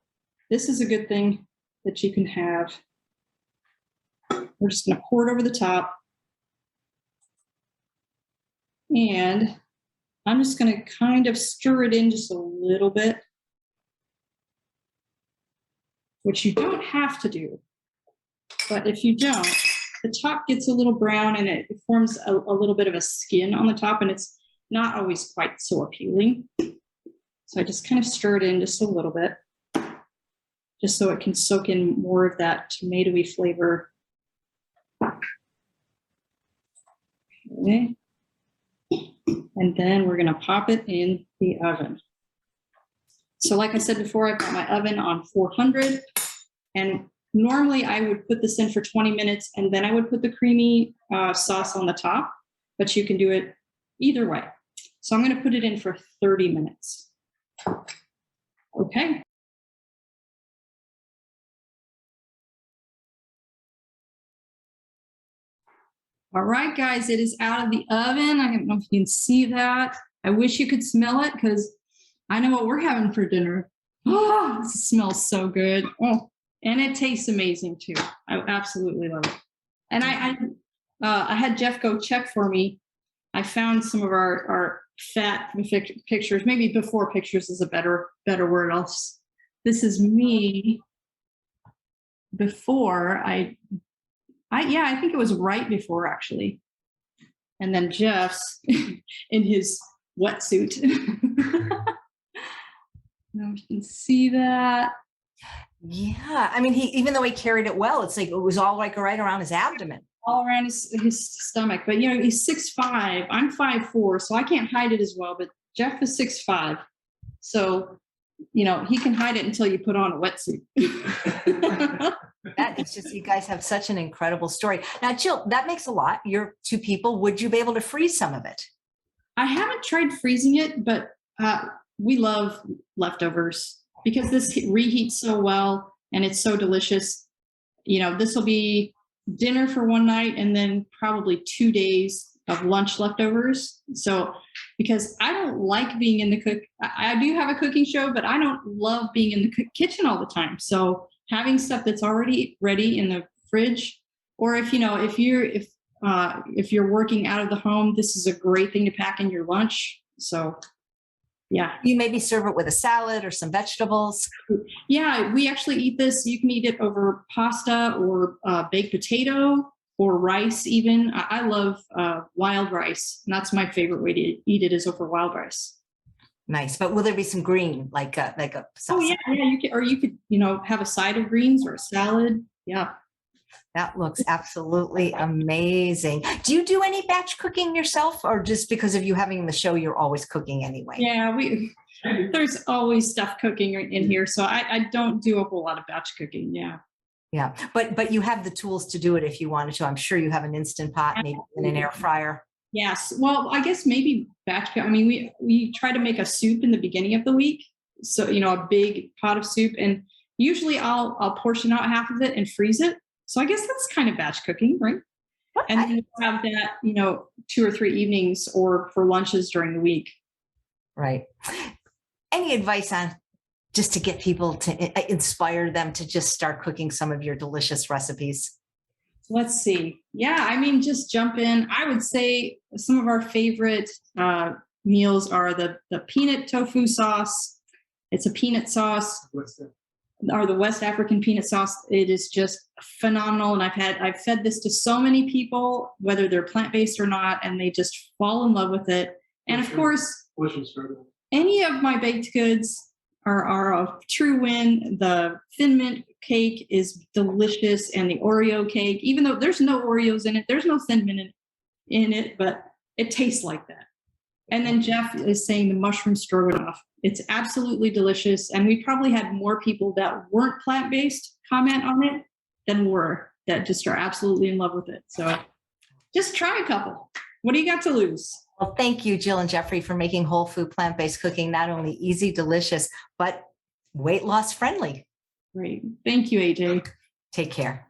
this is a good thing that you can have. We're just going to pour it over the top. And I'm just going to kind of stir it in just a little bit, which you don't have to do. But if you don't, the top gets a little brown and it forms a little bit of a skin on the top, and it's not always quite so appealing. So I just kind of stir it in just a little bit, just so it can soak in more of that tomatoey flavor. Okay. And then we're going to pop it in the oven. So like I said before, I've got my oven on 400, and normally I would put this in for 20 minutes and then I would put the creamy sauce on the top, but you can do it either way. So I'm going to put it in for 30 minutes. Okay. All right, guys, it is out of the oven. I don't know if you can see that. I wish you could smell it because I know what we're having for dinner. Oh, it smells so good. Oh, and it tastes amazing too. I absolutely love it. And I had Jeff go check for me. I found some of our fat pictures. Maybe before pictures is a better word. This is me before yeah, I think it was right before actually. And then Jeff's in his wetsuit. Now you can see that. Yeah, I mean, even though he carried it well, it's like it was all like right around his abdomen. All around his stomach. But he's 6'5". I'm 5'4", so I can't hide it as well. But Jeff is 6'5". So, he can hide it until you put on a wetsuit. That is just, you guys have such an incredible story. Now, Jill, that makes a lot. You're 2 people. Would you be able to freeze some of it? I haven't tried freezing it, but we love leftovers because this reheats so well and it's so delicious. This will be dinner for one night and then probably 2 days of lunch leftovers. So, because I don't like being in the I do have a cooking show, but I don't love being in the kitchen all the time. So having stuff that's already ready in the fridge, or if you're working out of the home, this is a great thing to pack in your lunch. So yeah. You maybe serve it with a salad or some vegetables. Yeah, we actually eat this. You can eat it over pasta or baked potato or rice even. I love wild rice. And that's my favorite way to eat it, is over wild rice. Nice. But will there be some green, like a Oh yeah, you could have a side of greens or a salad. Yeah. That looks absolutely amazing. Do you do any batch cooking yourself, or just because of you having the show, you're always cooking anyway? Yeah, there's always stuff cooking in here. So I don't do a whole lot of batch cooking. Yeah. Yeah. But you have the tools to do it if you wanted to. I'm sure you have an Instant Pot, maybe in an air fryer. Yes. Well, I guess maybe batch. I mean, we try to make a soup in the beginning of the week. So, a big pot of soup, and usually I'll portion out half of it and freeze it. So I guess that's kind of batch cooking, right? And then you have that, 2 or 3 evenings or for lunches during the week. Right. Any advice on just to get people to inspire them to just start cooking some of your delicious recipes? Let's see. Yeah, I mean, just jump in. I would say some of our favorite meals are the peanut tofu sauce. It's a peanut sauce. Or the West African peanut sauce. It is just phenomenal. And I've fed this to so many people, whether they're plant-based or not, and they just fall in love with it. And of course, any of my baked goods are a true win. The Thin Mint cake is delicious, and the Oreo cake, even though there's no Oreos in it, there's no Thin Mint in it, but it tastes like that. And then Jeff is saying the mushroom stroganoff. It's absolutely delicious. And we probably had more people that weren't plant-based comment on it than were, that just are absolutely in love with it. So just try a couple. What do you got to lose? Well, thank you, Jill and Jeffrey, for making whole food plant-based cooking not only easy, delicious, but weight loss friendly. Great. Thank you, AJ. Take care.